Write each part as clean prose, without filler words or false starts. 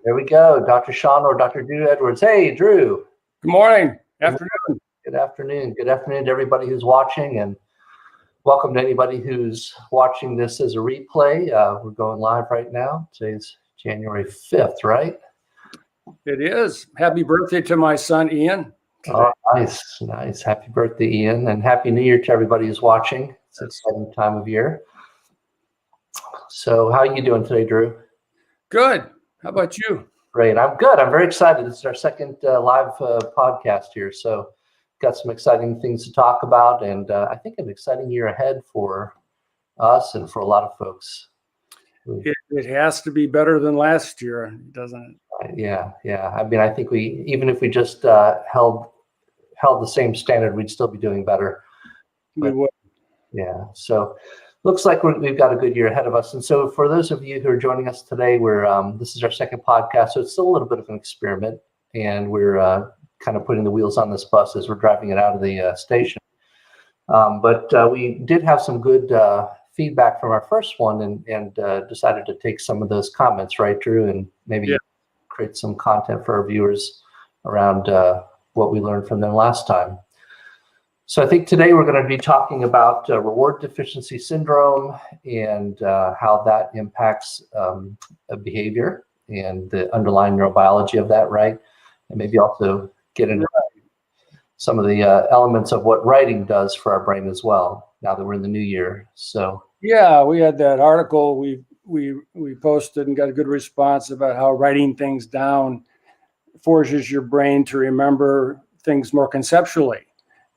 There we go. Dr. Sean or Dr. Drew Edwards. Hey, Drew. Good morning. Afternoon. Good afternoon. Good afternoon to everybody who's watching, and welcome to anybody who's watching this as a replay. We're going live right now. Today's January 5th, right? It is. Happy birthday to my son, Ian. Oh, nice. Happy birthday, Ian, and Happy New Year to everybody who's watching. It's an exciting time of year. So how are you doing today, Drew? Good. How about you? Great. I'm good. I'm very excited. This is our second live podcast here. So got some exciting things to talk about, and I think an exciting year ahead for us and for a lot of folks. It has to be better than last year, doesn't it? Yeah. I mean, I think even if we just held the same standard, we'd still be doing better. We would. Yeah. So looks like we've got a good year ahead of us. And so for those of you who are joining us today, this is our second podcast, so it's still a little bit of an experiment, and we're kind of putting the wheels on this bus as we're driving it out of the station. But we did have some good feedback from our first one, and decided to take some of those comments, right, Drew, and maybe create some content for our viewers around what we learned from them last time. So I think today we're going to be talking about Reward Deficiency Syndrome and how that impacts behavior and the underlying neurobiology of that, right? And maybe also get into some of the elements of what writing does for our brain as well, now that we're in the new year. So yeah, we had that article we posted and got a good response about how writing things down forces your brain to remember things more conceptually.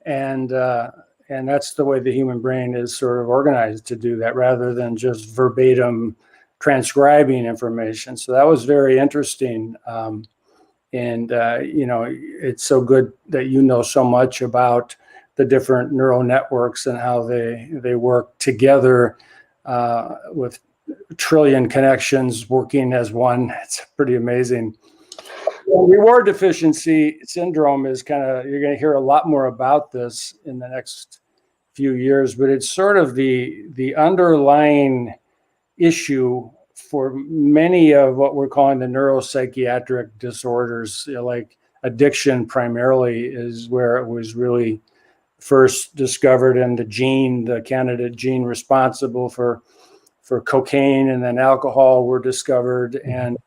And that's the way the human brain is sort of organized to do that, rather than just verbatim transcribing information. So that was very interesting. It's so good that you know so much about the different neural networks and how they work together with a trillion connections working as one. It's pretty amazing. Reward deficiency syndrome is you're going to hear a lot more about this in the next few years, but it's sort of the underlying issue for many of what we're calling the neuropsychiatric disorders, like addiction primarily is where it was really first discovered, and the candidate gene responsible for cocaine and then alcohol were discovered, and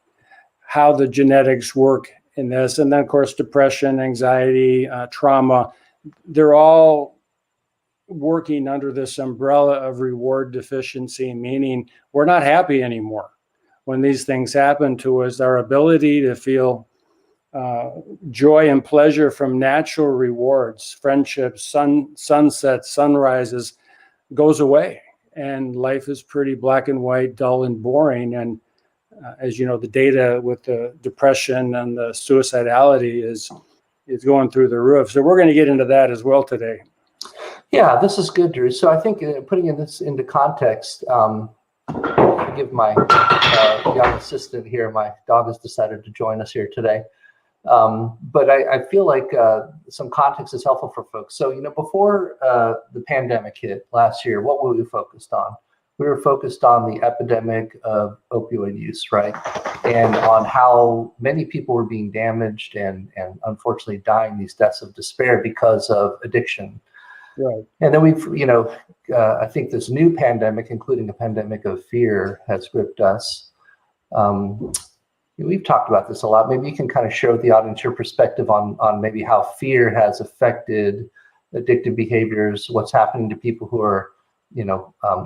how the genetics work in this. And then, of course, depression, anxiety, trauma, they're all working under this umbrella of reward deficiency, meaning we're not happy anymore. When these things happen to us, our ability to feel joy and pleasure from natural rewards, friendships, sunsets, sunrises, goes away. And life is pretty black and white, dull and boring. And as you know, the data with the depression and the suicidality is going through the roof. So we're going to get into that as well today. Yeah, this is good, Drew. So I think putting this into context, give my young assistant here, my dog has decided to join us here today. But I feel like some context is helpful for folks. So, before the pandemic hit last year, what were we focused on? We were focused on the epidemic of opioid use, right? And on how many people were being damaged and unfortunately dying these deaths of despair because of addiction. Right. And then I think this new pandemic, including a pandemic of fear, has gripped us. We've talked about this a lot. Maybe you can kind of share with the audience your perspective on maybe how fear has affected addictive behaviors, what's happening to people who are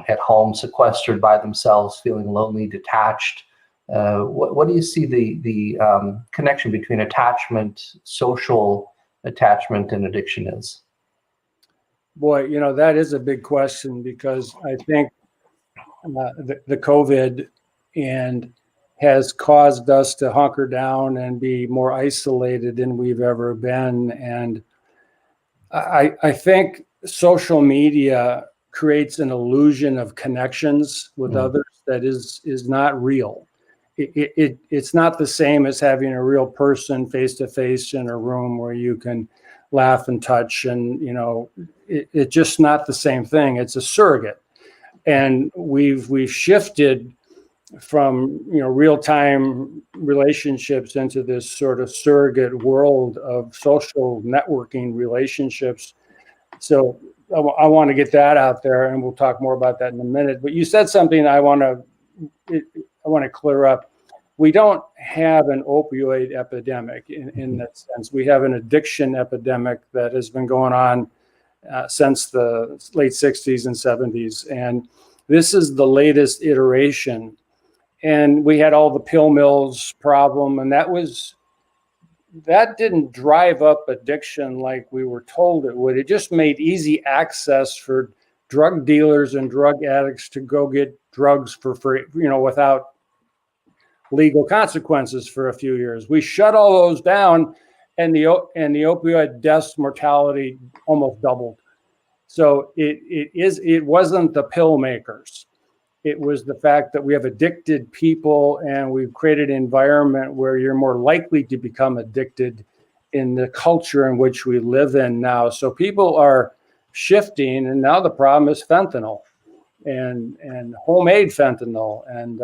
at home, sequestered by themselves, feeling lonely, detached. What do you see the connection between attachment, social attachment, and addiction is? Boy, that is a big question, because I think the COVID has caused us to hunker down and be more isolated than we've ever been. And I think social media creates an illusion of connections with others that is not real. It's not the same as having a real person face to face in a room where you can laugh and touch, and it's just not the same thing. It's a surrogate, and we've shifted real-time relationships into this sort of surrogate world of social networking relationships. So I want to get that out there, and we'll talk more about that in a minute. But you said something I want to clear up. We don't have an opioid epidemic in that sense. We have an addiction epidemic that has been going on since the late 60s and 70s. And this is the latest iteration. And we had all the pill mills problem, and that didn't drive up addiction like we were told it would. It just made easy access for drug dealers and drug addicts to go get drugs for free, without legal consequences for a few years. We shut all those down, and the opioid deaths mortality almost doubled. So it wasn't the pill makers. It was the fact that we have addicted people, and we've created an environment where you're more likely to become addicted in the culture in which we live in now. So people are shifting, and now the problem is fentanyl and homemade fentanyl. And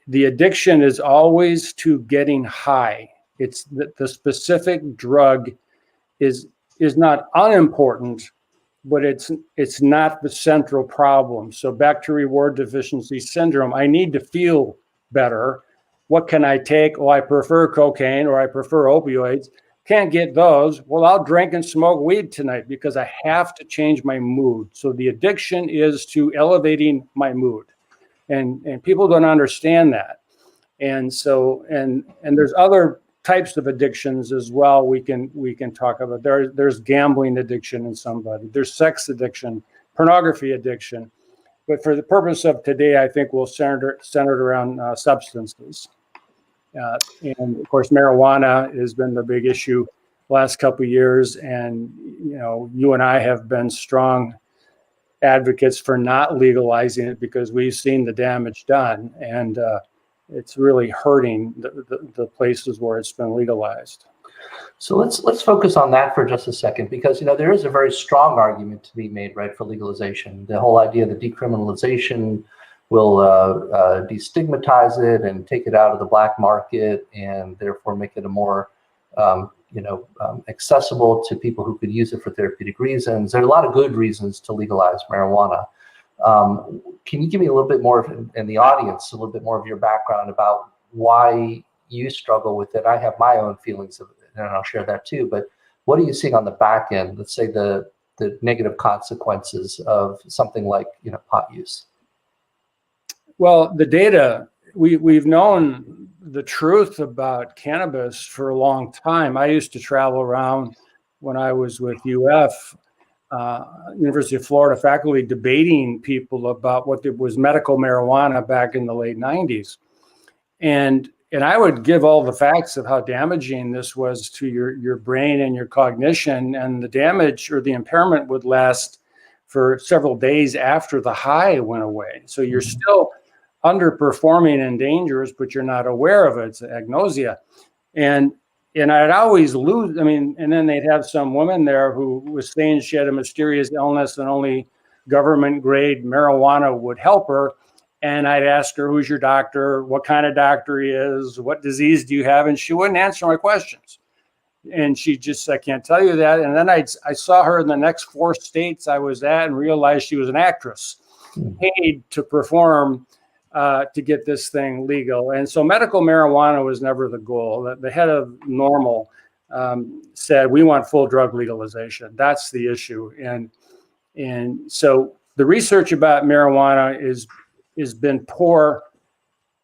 the addiction is always to getting high. It's the specific drug is not unimportant, but it's not the central problem. So back to reward deficiency syndrome, I need to feel better. What can I take? Oh, I prefer cocaine, or I prefer opioids. Can't get those. Well, I'll drink and smoke weed tonight because I have to change my mood. So the addiction is to elevating my mood. And people don't understand that. And so, and there's other types of addictions as well we can talk about. There's gambling addiction in somebody. There's sex addiction, pornography addiction. But for the purpose of today, I think we'll center it around substances. And of course, marijuana has been the big issue last couple of years. And, you and I have been strong advocates for not legalizing it because we've seen the damage done. And it's really hurting the places where it's been legalized. So let's focus on that for just a second, because there is a very strong argument to be made, right, for legalization. The whole idea that decriminalization will destigmatize it and take it out of the black market, and therefore make it a more accessible to people who could use it for therapeutic reasons. There are a lot of good reasons to legalize marijuana. Can you give me a little bit more, and the audience, a little bit more of your background about why you struggle with it? I have my own feelings of it, and I'll share that too. But what are you seeing on the back end? Let's say the negative consequences of something like pot use. Well, the data, we've known the truth about cannabis for a long time. I used to travel around when I was with UF. University of Florida faculty debating people about what was medical marijuana back in the late 90s. And I would give all the facts of how damaging this was to your brain and your cognition, and the damage or the impairment would last for several days after the high went away. So you're still underperforming and dangerous, but you're not aware of it. It's agnosia. And I'd always lose, and then they'd have some woman there who was saying she had a mysterious illness and only government grade marijuana would help her. And I'd ask her, who's your doctor? What kind of doctor he is? What disease do you have? And she wouldn't answer my questions. And she just said, I can't tell you that. And then I saw her in the next 4 states I was at and realized she was an actress, paid to perform to get this thing legal. And so medical marijuana was never the goal. The head of NORML said, we want full drug legalization. That's the issue. And so the research about marijuana has been poor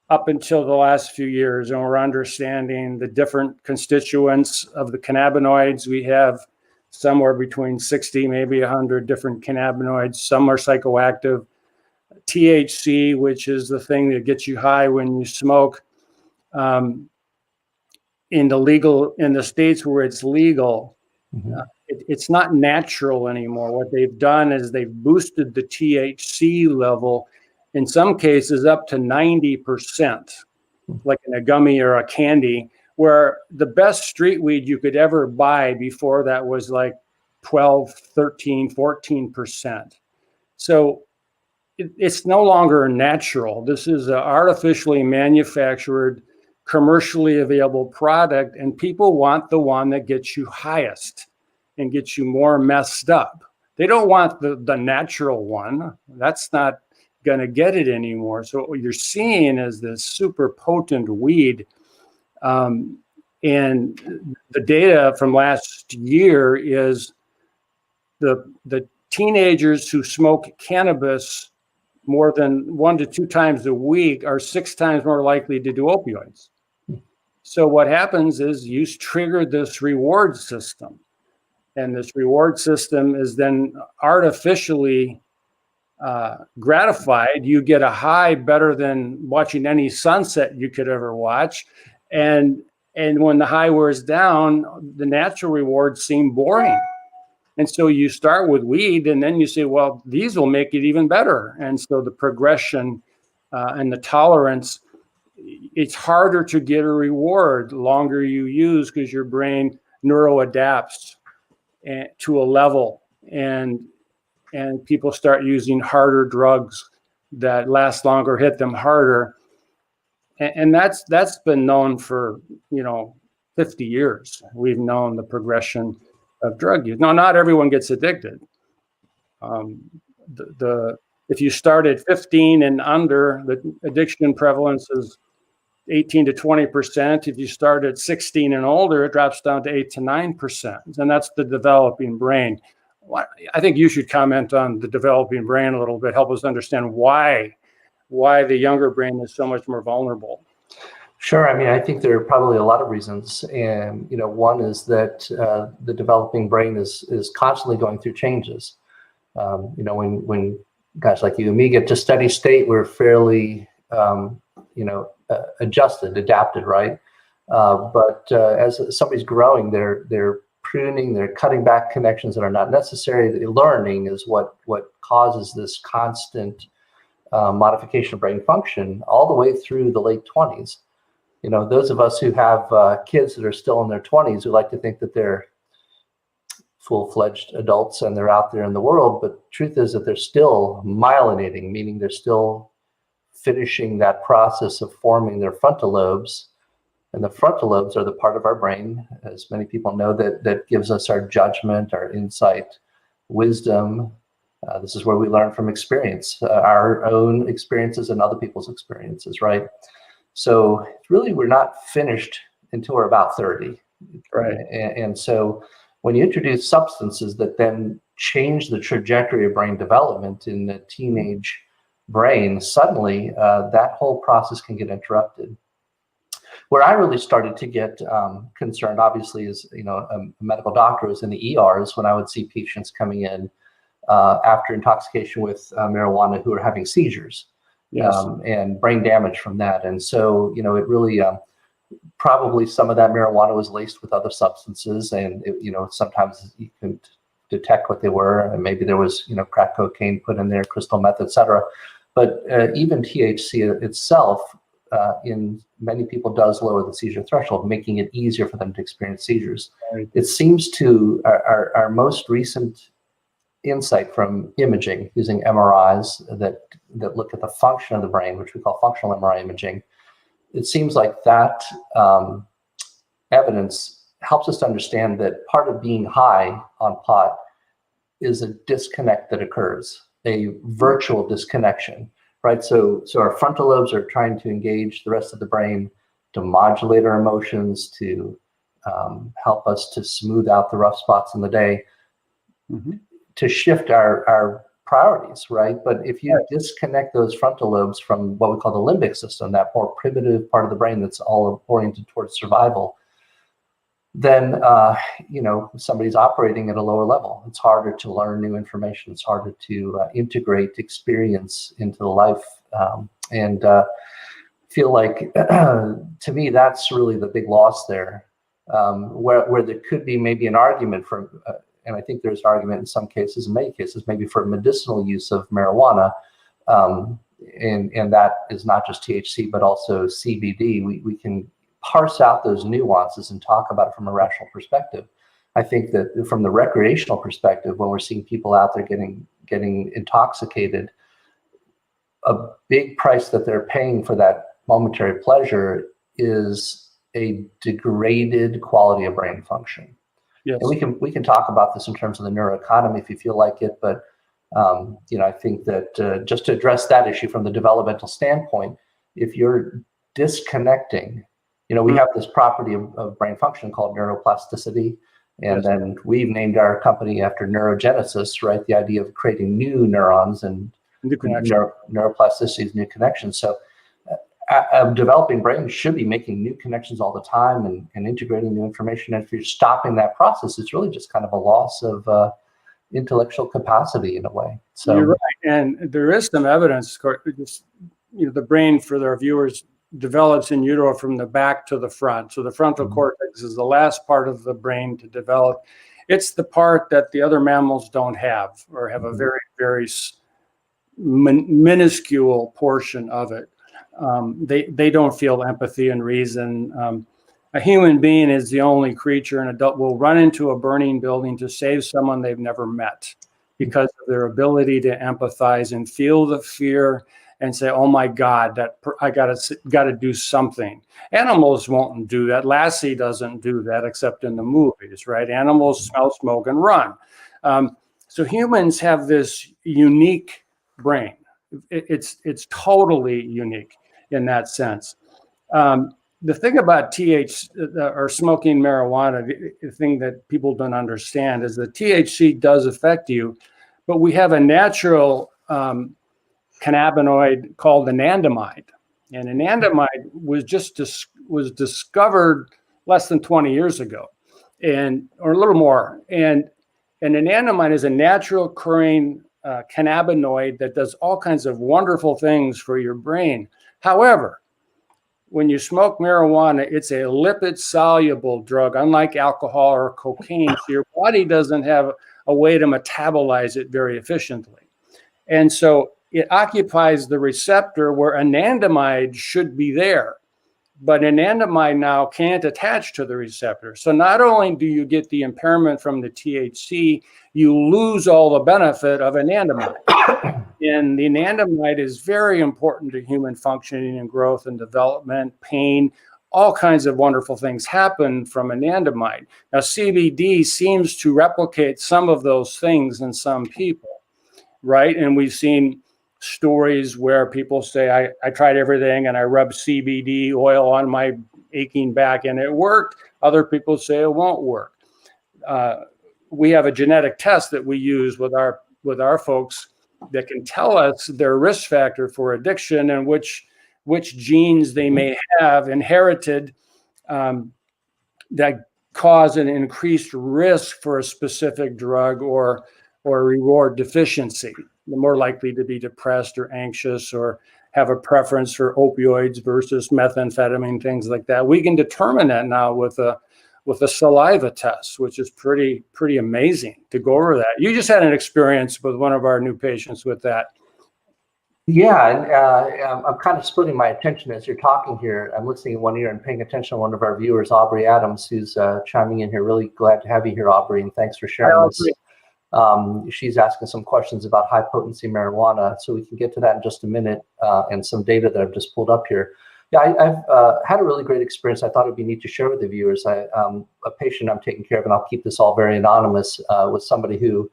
up until the last few years, and we're understanding the different constituents of the cannabinoids. We have somewhere between 60, maybe 100 different cannabinoids. Some are psychoactive. THC, which is the thing that gets you high when you smoke, in the states where it's legal, it's not natural anymore. What they've done is they've boosted the THC level, in some cases up to 90%, like in a gummy or a candy, where the best street weed you could ever buy before that was like 12, 13, 14%. So it's no longer natural. This is an artificially manufactured, commercially available product, and people want the one that gets you highest and gets you more messed up. They don't want the natural one. That's not going to get it anymore. So what you're seeing is this super potent weed. And the data from last year is the teenagers who smoke cannabis more than 1 to 2 times a week are 6 times more likely to do opioids. So what happens is you trigger this reward system, and this reward system is then artificially gratified. You get a high better than watching any sunset you could ever watch, and when the high wears down, the natural rewards seem boring. And so you start with weed, and then you say, well, these will make it even better. And so the progression and the tolerance, it's harder to get a reward the longer you use, because your brain neuroadapts to a level, and people start using harder drugs that last longer, hit them harder. And that's been known for 50 years. We've known the progression of drug use. Now, not everyone gets addicted. If you start at 15 and under, the addiction prevalence is 18 to 20%. If you start at 16 and older, it drops down to 8 to 9%. And that's the developing brain. I think you should comment on the developing brain a little bit, help us understand why the younger brain is so much more vulnerable. Sure. I mean, I think there are probably a lot of reasons. And, one is that the developing brain is constantly going through changes. When guys like you and me get to steady state, we're fairly, adapted, right? But as somebody's growing, they're pruning, they're cutting back connections that are not necessary. The learning is what causes this constant modification of brain function all the way through the late 20s. Those of us who have kids that are still in their 20s, who like to think that they're full-fledged adults and they're out there in the world, but truth is that they're still myelinating, meaning they're still finishing that process of forming their frontal lobes. And the frontal lobes are the part of our brain, as many people know, that gives us our judgment, our insight, wisdom. This is where we learn from experience, our own experiences and other people's experiences, right? So really, we're not finished until we're about 30. Right. And so when you introduce substances that then change the trajectory of brain development in the teenage brain, suddenly that whole process can get interrupted. Where I really started to get concerned, obviously, is a medical doctor was in the ERs when I would see patients coming in after intoxication with marijuana who are having seizures. Yes. And brain damage from that. And so, it really probably some of that marijuana was laced with other substances, and sometimes you couldn't detect what they were, and maybe there was crack cocaine put in there, crystal meth, etc. But even THC itself, in many people, does lower the seizure threshold, making it easier for them to experience seizures. Right. It seems to our most recent insight from imaging using MRIs that look at the function of the brain, which we call functional MRI imaging. It seems like that evidence helps us to understand that part of being high on pot is a disconnect that occurs, a virtual disconnection, right? So our frontal lobes are trying to engage the rest of the brain to modulate our emotions, to help us to smooth out the rough spots in the day. Mm-hmm. To shift our priorities, right? But if you disconnect those frontal lobes from what we call the limbic system, that more primitive part of the brain that's all oriented towards survival, then somebody's operating at a lower level. It's harder to learn new information. It's harder to integrate experience into the life, and feel like to me that's really the big loss there, where there could be maybe an argument for. And I think there's an argument in some cases, in many cases, maybe for medicinal use of marijuana. And that is not just THC, but also CBD. We can parse out those nuances and talk about it from a rational perspective. I think that from the recreational perspective, when we're seeing people out there getting intoxicated, a big price that they're paying for that momentary pleasure is a degraded quality of brain function. Yes. And we can talk about this in terms of the neuroeconomy if you feel like it, but I think that just to address that issue from the developmental standpoint, if you're disconnecting, we have this property of brain function called neuroplasticity, and then we've named our company after neurogenesis, right? The idea of creating new neurons and New connection. Neuroplasticity is new connections. So a developing brain should be making new connections all the time and integrating new information. And if you're stopping that process, it's really just kind of a loss of intellectual capacity in a way. So you're right, and there is some evidence. The brain, for our viewers, develops in utero from the back to the front. So the frontal cortex is the last part of the brain to develop. It's the part that the other mammals don't have, or have a very, very minuscule portion of it. They don't feel empathy and reason. A human being is the only creature, an adult, will run into a burning building to save someone they've never met because of their ability to empathize and feel the fear and say, "Oh my God, I got to do something." Animals won't do that. Lassie doesn't do that except in the movies, right? Animals smell smoke and run. So humans have this unique brain. It's totally unique in that sense. The thing about or smoking marijuana, the thing that people don't understand is that THC does affect you, but we have a natural cannabinoid called anandamide, and anandamide was discovered less than 20 years ago, or a little more. And anandamide is a natural occurring cannabinoid that does all kinds of wonderful things for your brain. However, when you smoke marijuana, it's a lipid-soluble drug, unlike alcohol or cocaine. So your body doesn't have a way to metabolize it very efficiently. And so it occupies the receptor where anandamide should be there. But anandamide now can't attach to the receptor. So not only do you get the impairment from the THC, you lose all the benefit of anandamide. And the anandamide is very important to human functioning and growth and development, pain, all kinds of wonderful things happen from anandamide. Now, CBD seems to replicate some of those things in some people, right? And we've seen stories where people say, I tried everything and I rubbed CBD oil on my aching back and it worked. Other people say it won't work. We have a genetic test that we use with our folks that can tell us their risk factor for addiction and which genes they may have inherited that cause an increased risk for a specific drug or reward deficiency. They're more likely to be depressed or anxious or have a preference for opioids versus methamphetamine, things like that. We can determine that now with a saliva test, which is pretty amazing to go over that. You just had an experience with one of our new patients with that. Yeah, and I'm kind of splitting my attention as you're talking here. I'm listening in one ear and paying attention to one of our viewers, Aubrey Adams, who's chiming in here. Really glad to have you here, Aubrey, and thanks for sharing this. She's asking some questions about high potency marijuana, so we can get to that in just a minute, and some data that I've just pulled up here. Yeah, I've had a really great experience. I thought it'd be neat to share with the viewers. A patient I'm taking care of, and I'll keep this all very anonymous, was somebody who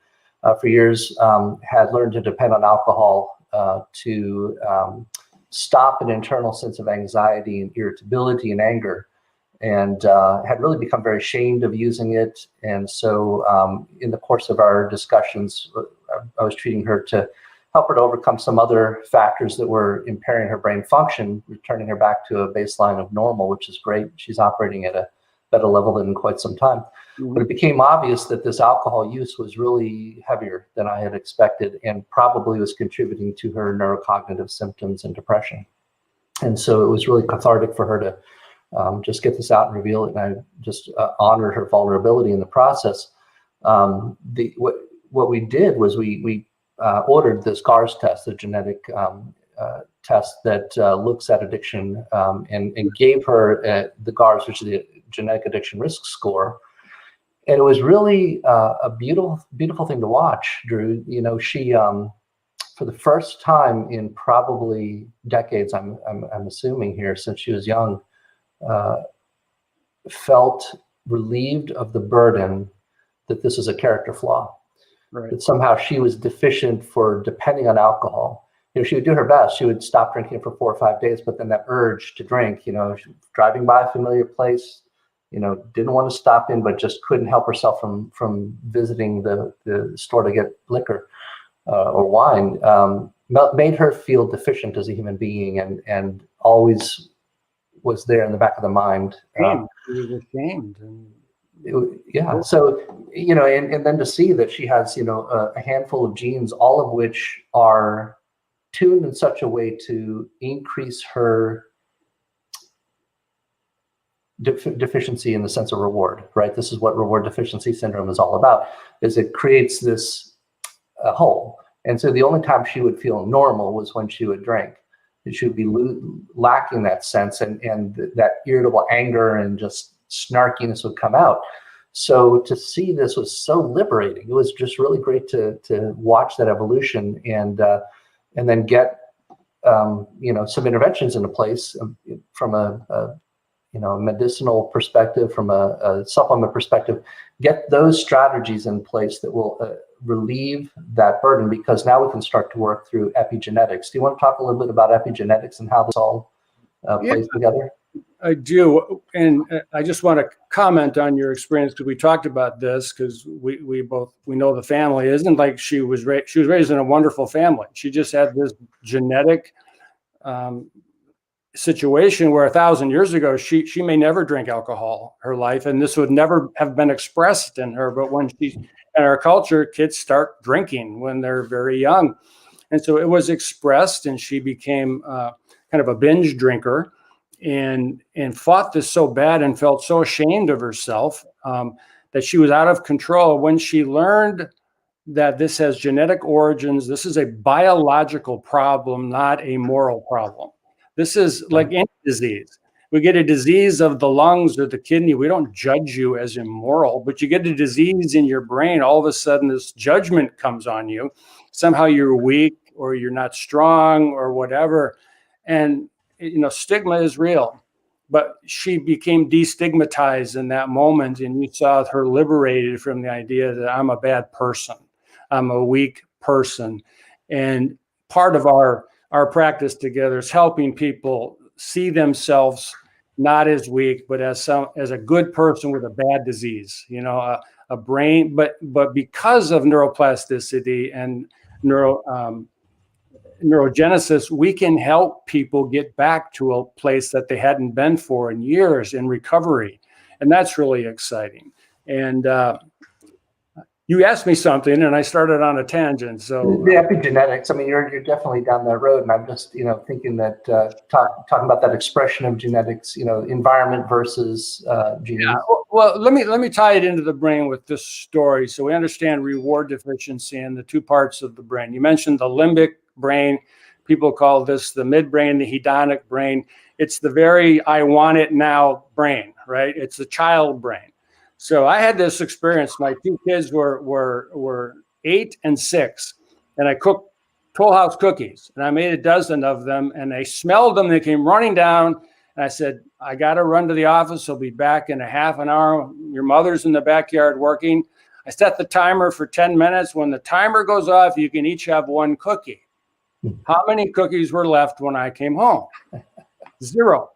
for years had learned to depend on alcohol to stop an internal sense of anxiety and irritability and anger, and had really become very ashamed of using it. And so in the course of our discussions, I was treating her to help her to overcome some other factors that were impairing her brain function, returning her back to a baseline of normal, which is great. She's operating at a better level than in quite some time. Mm-hmm. But it became obvious that this alcohol use was really heavier than I had expected and probably was contributing to her neurocognitive symptoms and depression. And so it was really cathartic for her to just get this out and reveal it. And I just honored her vulnerability in the process. What we did was we ordered this GARS test, a genetic test that looks at addiction, and gave her the GARS, which is the genetic addiction risk score. And it was really a beautiful thing to watch, Drew. You know, she, for the first time in probably decades, I'm assuming here, since she was young, felt relieved of the burden that this is a character flaw. Right. That somehow she was deficient for depending on alcohol. She would do her best. She would stop drinking for 4 or 5 days, but then that urge to drink, driving by a familiar place, didn't want to stop in, but just couldn't help herself from visiting the store to get liquor or wine, made her feel deficient as a human being, and always was there in the back of the mind. She was ashamed. Yeah. So, and then to see that she has, a handful of genes, all of which are tuned in such a way to increase her deficiency in the sense of reward, right? This is what reward deficiency syndrome is all about, is it creates this hole. And so the only time she would feel normal was when she would drink. She would be lacking that sense, and that irritable anger and just snarkiness would come out. So to see this was so liberating. It was just really great to watch that evolution and then get some interventions into place from a medicinal perspective, from a supplement perspective, get those strategies in place that will relieve that burden, because now we can start to work through epigenetics. Do you want to talk a little bit about epigenetics and how this all plays together? I do, and I just want to comment on your experience, because we talked about this, because we know the family isn't like she was raised in a wonderful family. She just had this genetic situation where 1,000 years ago she may never drink alcohol her life, and this would never have been expressed in her. But when in our culture, kids start drinking when they're very young, and so it was expressed, and she became kind of a binge drinker. And fought this so bad and felt so ashamed of herself that she was out of control. When she learned that this has genetic origins, this is a biological problem, not a moral problem. This is like any disease. We get a disease of the lungs or the kidney. We don't judge you as immoral, but you get a disease in your brain. All of a sudden, this judgment comes on you. Somehow you're weak, or you're not strong, or whatever. And stigma is real, but she became destigmatized in that moment, and you saw her liberated from the idea that I'm a bad person, I'm a weak person. And part of our practice together is helping people see themselves not as weak, but as a good person with a bad disease, a brain, but because of neuroplasticity and neurogenesis, we can help people get back to a place that they hadn't been for in years in recovery. And that's really exciting. And you asked me something and I started on a tangent. So the epigenetics, I mean, you're definitely down that road. And I'm just, thinking that talking about that expression of genetics, environment versus genes. Yeah. Well, let me tie it into the brain with this story, so we understand reward deficiency and the two parts of the brain. You mentioned the limbic brain. People call this the midbrain, the hedonic brain. It's the very I want it now brain, right? It's the child brain. So I had this experience. My two kids were 8 and 6, and I cooked Toll House cookies, and I made a dozen of them, and they smelled them. They came running down, and I said, I got to run to the office. I'll be back in a half an hour. Your mother's in the backyard working. I set the timer for 10 minutes. When the timer goes off, you can each have one cookie. How many cookies were left when I came home? 0,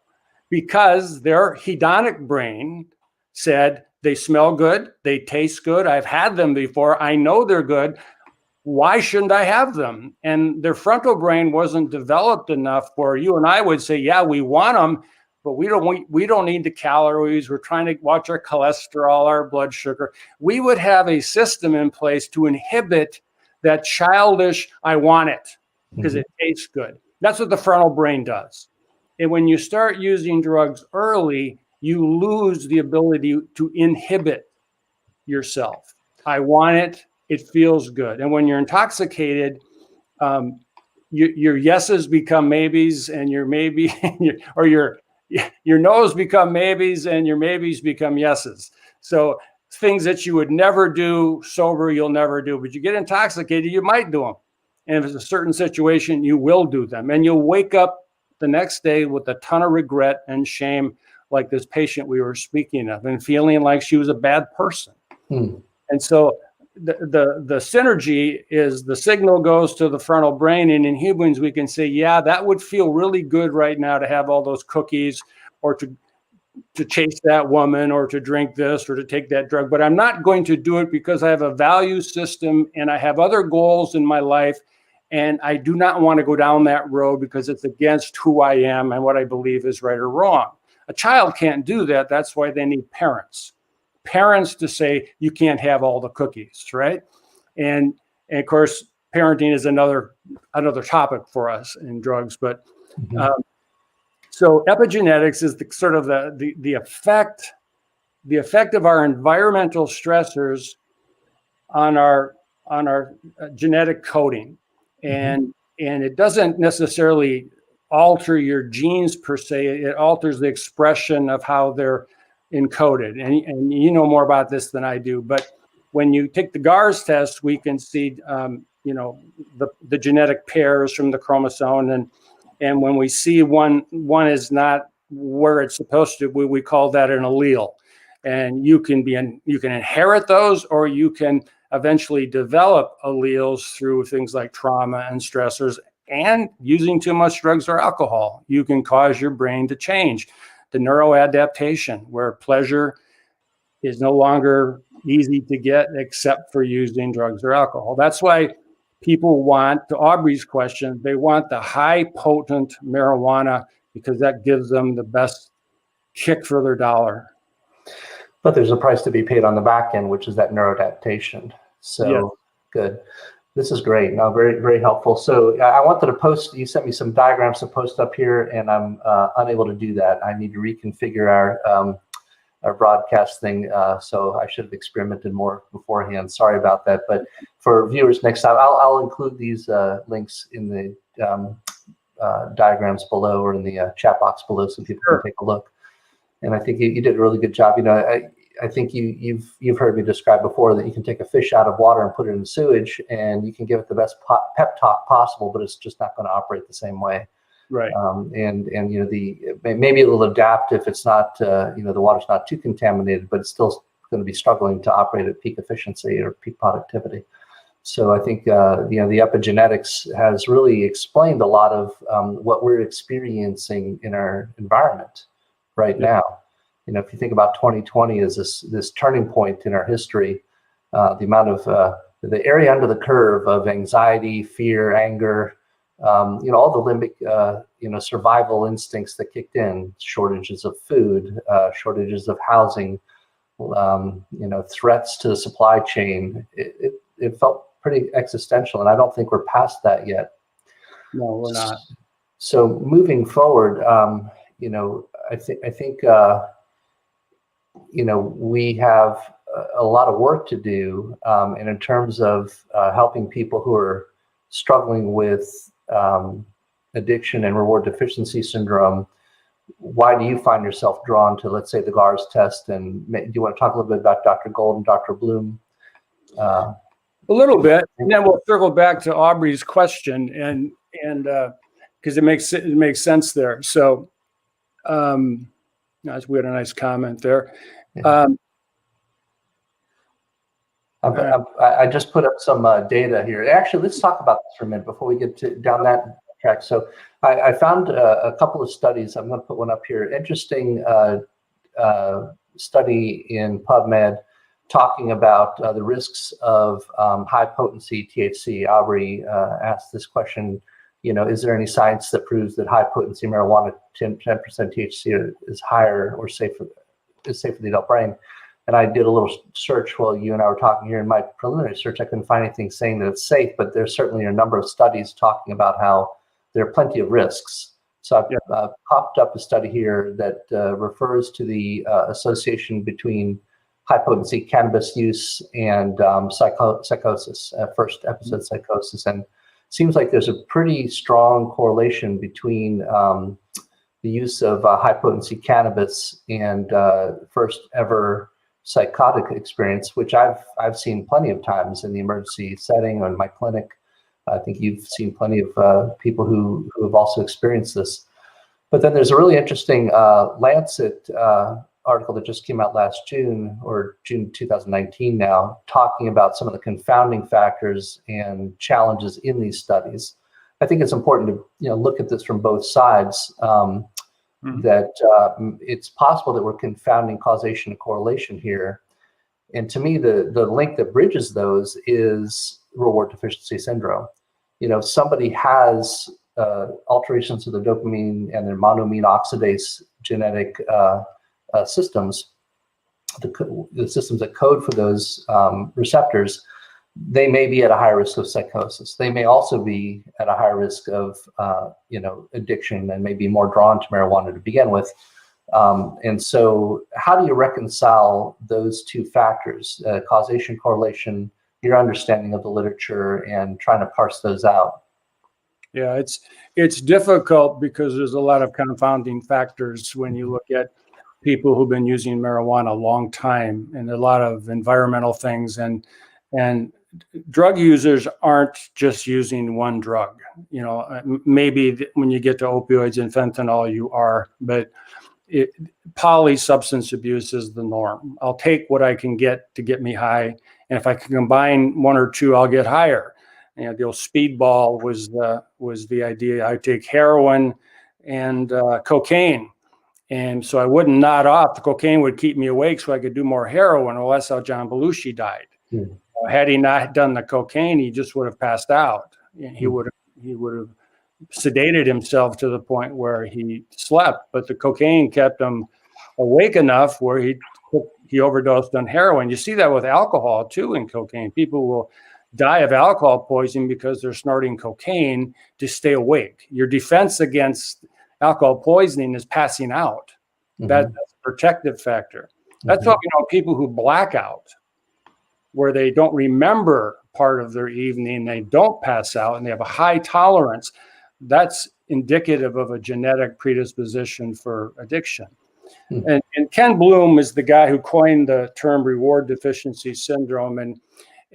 because their hedonic brain said they smell good, they taste good, I've had them before, I know they're good, why shouldn't I have them? And their frontal brain wasn't developed enough where you and I would say, yeah, we want them, but we don't need the calories. We're trying to watch our cholesterol, our blood sugar. We would have a system in place to inhibit that childish, I want it, because it tastes good. That's what the frontal brain does. And when you start using drugs early, you lose the ability to inhibit yourself. I want it. It feels good. And when you're intoxicated, your yeses become maybes, and your maybe, or your no's become maybes, and your maybes become yeses. So things that you would never do sober, you'll never do. But you get intoxicated, you might do them. And if it's a certain situation, you will do them. And you'll wake up the next day with a ton of regret and shame, like this patient we were speaking of, and feeling like she was a bad person. And so the synergy is the signal goes to the frontal brain, and in humans we can say, yeah, that would feel really good right now to have all those cookies, or to chase that woman, or to drink this, or to take that drug, but I'm not going to do it because I have a value system and I have other goals in my life, and I do not want to go down that road because it's against who I am and what I believe is right or wrong. A child can't do that. That's why they need parents to say, you can't have all the cookies, right? And of course, parenting is another topic for us in drugs. But so epigenetics is the sort of the effect of our environmental stressors on our genetic coding, and it doesn't necessarily alter your genes per se. It alters the expression of how they're encoded, and you know more about this than I do. But when you take the GARS test, we can see the genetic pairs from the chromosome, and when we see one is not where it's supposed to, we call that an allele. And you can inherit those, or you can eventually develop alleles through things like trauma and stressors, and using too much drugs or alcohol. You can cause your brain to change. The neuroadaptation, where pleasure is no longer easy to get except for using drugs or alcohol. That's why people want, to Aubrey's question, they want the high potent marijuana because that gives them the best kick for their dollar. But there's a price to be paid on the back end, which is that neuroadaptation. So yes. Good. This is great. No, very, very helpful. So I wanted to post, you sent me some diagrams to post up here, and I'm unable to do that. I need to reconfigure our broadcast thing. So I should have experimented more beforehand. Sorry about that. But for viewers next time, I'll include these links in the diagrams below, or in the chat box below, so people can take a look. And I think you did a really good job. I think you've heard me describe before that you can take a fish out of water and put it in sewage, and you can give it the best pep talk possible, but it's just not going to operate the same way. Right. And maybe it'll adapt if it's not the water's not too contaminated, but it's still going to be struggling to operate at peak efficiency or peak productivity. So I think the epigenetics has really explained a lot of what we're experiencing in our environment right now. If you think about 2020 as this turning point in our history, the amount of the area under the curve of anxiety, fear, anger, all the limbic, survival instincts that kicked in, shortages of food, shortages of housing, threats to the supply chain, it felt pretty existential, and I don't think we're past that yet. No, we're not. So moving forward, I think we have a lot of work to do, and in terms of helping people who are struggling with addiction and reward deficiency syndrome. Why do you find yourself drawn to, let's say, the GARS test? And do you want to talk a little bit about Dr. Gold and Dr. Bloom? A little bit, and then we'll circle back to Aubrey's question, and because it makes sense there. So, we had a nice comment there. I just put up some data here. Actually, let's talk about this for a minute before we get down that track. So I found a couple of studies. I'm going to put one up here. Interesting study in PubMed talking about the risks of high potency THC. Aubrey asked this question, is there any science that proves that high potency marijuana, 10% THC is higher or safe for the adult brain? And I did a little search while you and I were talking here. In my preliminary search, I couldn't find anything saying that it's safe, but there's certainly a number of studies talking about how there are plenty of risks. So I've popped up a study here that refers to the association between high potency cannabis use and psychosis, first episode psychosis. And it seems like there's a pretty strong correlation between the use of high potency cannabis and first ever psychotic experience, which I've seen plenty of times in the emergency setting or in my clinic. I think you've seen plenty of people who have also experienced this. But then there's a really interesting Lancet article that just came out last June, or June 2019 now, talking about some of the confounding factors and challenges in these studies. I think it's important to look at this from both sides, that it's possible that we're confounding causation and correlation here. And to me, the link that bridges those is reward deficiency syndrome. Somebody has alterations of the dopamine and their monoamine oxidase genetic systems, the systems that code for those receptors. They may be at a higher risk of psychosis. They may also be at a higher risk of addiction and may be more drawn to marijuana to begin with. And so how do you reconcile those two factors, causation, correlation, your understanding of the literature, and trying to parse those out? Yeah, it's difficult because there's a lot of confounding factors when you look at people who've been using marijuana a long time, and a lot of environmental things, and drug users aren't just using one drug. Maybe when you get to opioids and fentanyl, you are, but poly substance abuse is the norm. I'll take what I can get to get me high, and if I can combine one or two, I'll get higher. The old speedball was the idea. I take heroin and cocaine, and so I wouldn't nod off. The cocaine would keep me awake, so I could do more heroin. Well, that's how John Belushi died. Had he not done the cocaine, he just would have passed out. He would have sedated himself to the point where he slept, but the cocaine kept him awake enough where he overdosed on heroin. You see that with alcohol too, in cocaine. People will die of alcohol poisoning because they're snorting cocaine to stay awake. Your defense against alcohol poisoning is passing out. That's a protective factor. That's what people who black out, where they don't remember part of their evening, they don't pass out, and they have a high tolerance. That's indicative of a genetic predisposition for addiction. And Ken Bloom is the guy who coined the term reward deficiency syndrome.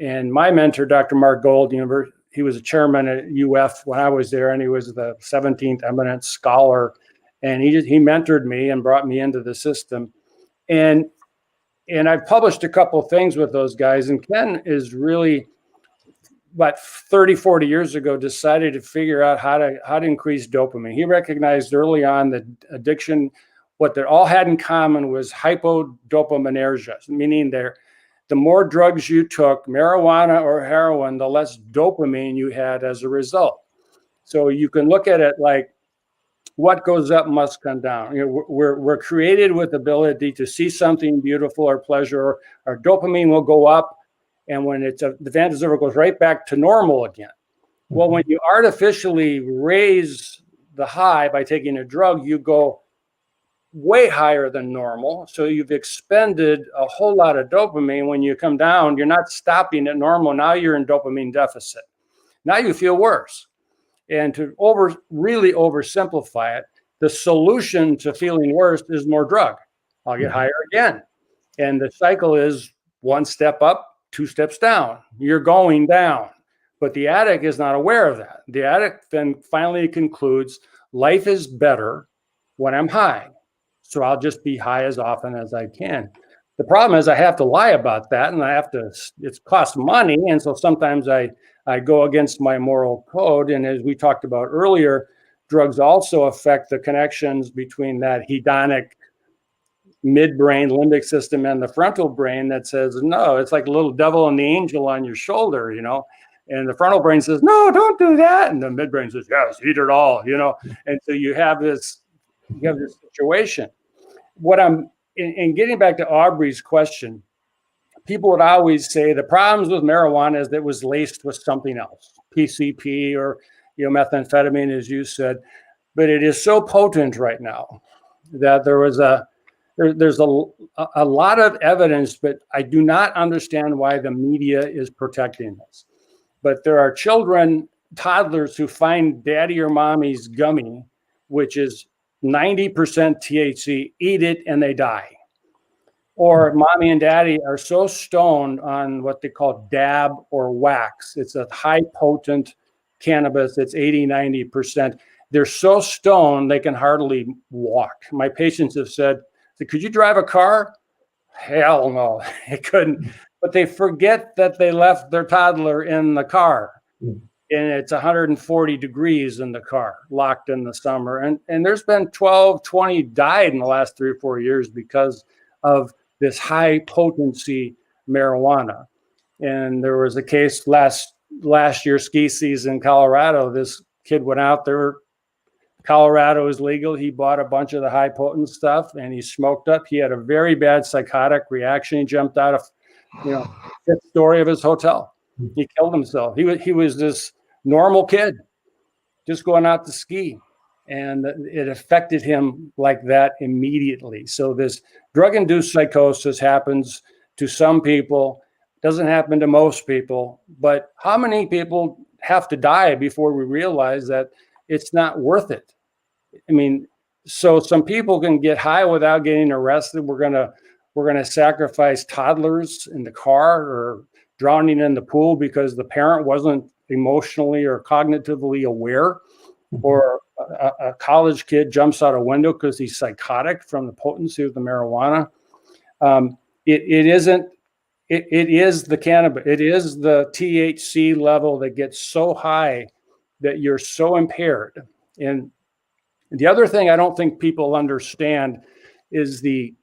And my mentor, Dr. Mark Gold, he was a chairman at UF when I was there, and he was the 17th eminent scholar. And he mentored me and brought me into the system. And I've published a couple of things with those guys. And Ken is really, about 30, 40 years ago, decided to figure out how to increase dopamine. He recognized early on that addiction, what they all had in common was hypodopaminergia, meaning the more drugs you took, marijuana or heroin, the less dopamine you had as a result. So you can look at it like, what goes up must come down. We're created with the ability to see something beautiful or pleasure. Our dopamine will go up, and when the vagus nerve goes right back to normal again. Well, when you artificially raise the high by taking a drug, you go way higher than normal. So you've expended a whole lot of dopamine. When you come down, you're not stopping at normal. Now you're in dopamine deficit. Now you feel worse. And to really oversimplify it, the solution to feeling worse is more drug. I'll get higher again. And the cycle is one step up, two steps down. You're going down. But the addict is not aware of that. The addict then finally concludes, life is better when I'm high. So I'll just be high as often as I can. The problem is I have to lie about that, and it costs money. And so sometimes I go against my moral code. And as we talked about earlier, drugs also affect the connections between that hedonic midbrain limbic system and the frontal brain that says, no, it's like a little devil and the angel on your shoulder, and the frontal brain says, no, don't do that. And the midbrain says, yes, eat it all, And so you have this situation. In getting back to Aubrey's question, people would always say the problems with marijuana is that it was laced with something else, PCP or methamphetamine, as you said. But it is so potent right now that there's a lot of evidence, but I do not understand why the media is protecting this. But there are toddlers who find daddy or mommy's gummy, which is 90% THC, eat it and they die. Or mommy and daddy are so stoned on what they call dab or wax. It's a high potent cannabis, it's 80, 90%. They're so stoned, they can hardly walk. My patients have said, could you drive a car? Hell no, they couldn't. But they forget that they left their toddler in the car. And it's 140 degrees in the car, locked in the summer. And there's been 12, 20 died in the last 3 or 4 years because of this high potency marijuana. And there was a case last year, ski season in Colorado. This kid went out there. Colorado is legal. He bought a bunch of the high potent stuff and he smoked up. He had a very bad psychotic reaction. He jumped out of, fifth story of his hotel. He killed himself. He was this normal kid just going out to ski, and it affected him like that immediately. So this drug-induced psychosis happens to some people, doesn't happen to most people, but how many people have to die before we realize that it's not worth it? I mean, so some people can get high without getting arrested. We're gonna sacrifice toddlers in the car or drowning in the pool because the parent wasn't emotionally or cognitively aware, or a college kid jumps out a window because he's psychotic from the potency of the marijuana. It is the cannabis. It is the THC level that gets so high that you're so impaired. And the other thing I don't think people understand is the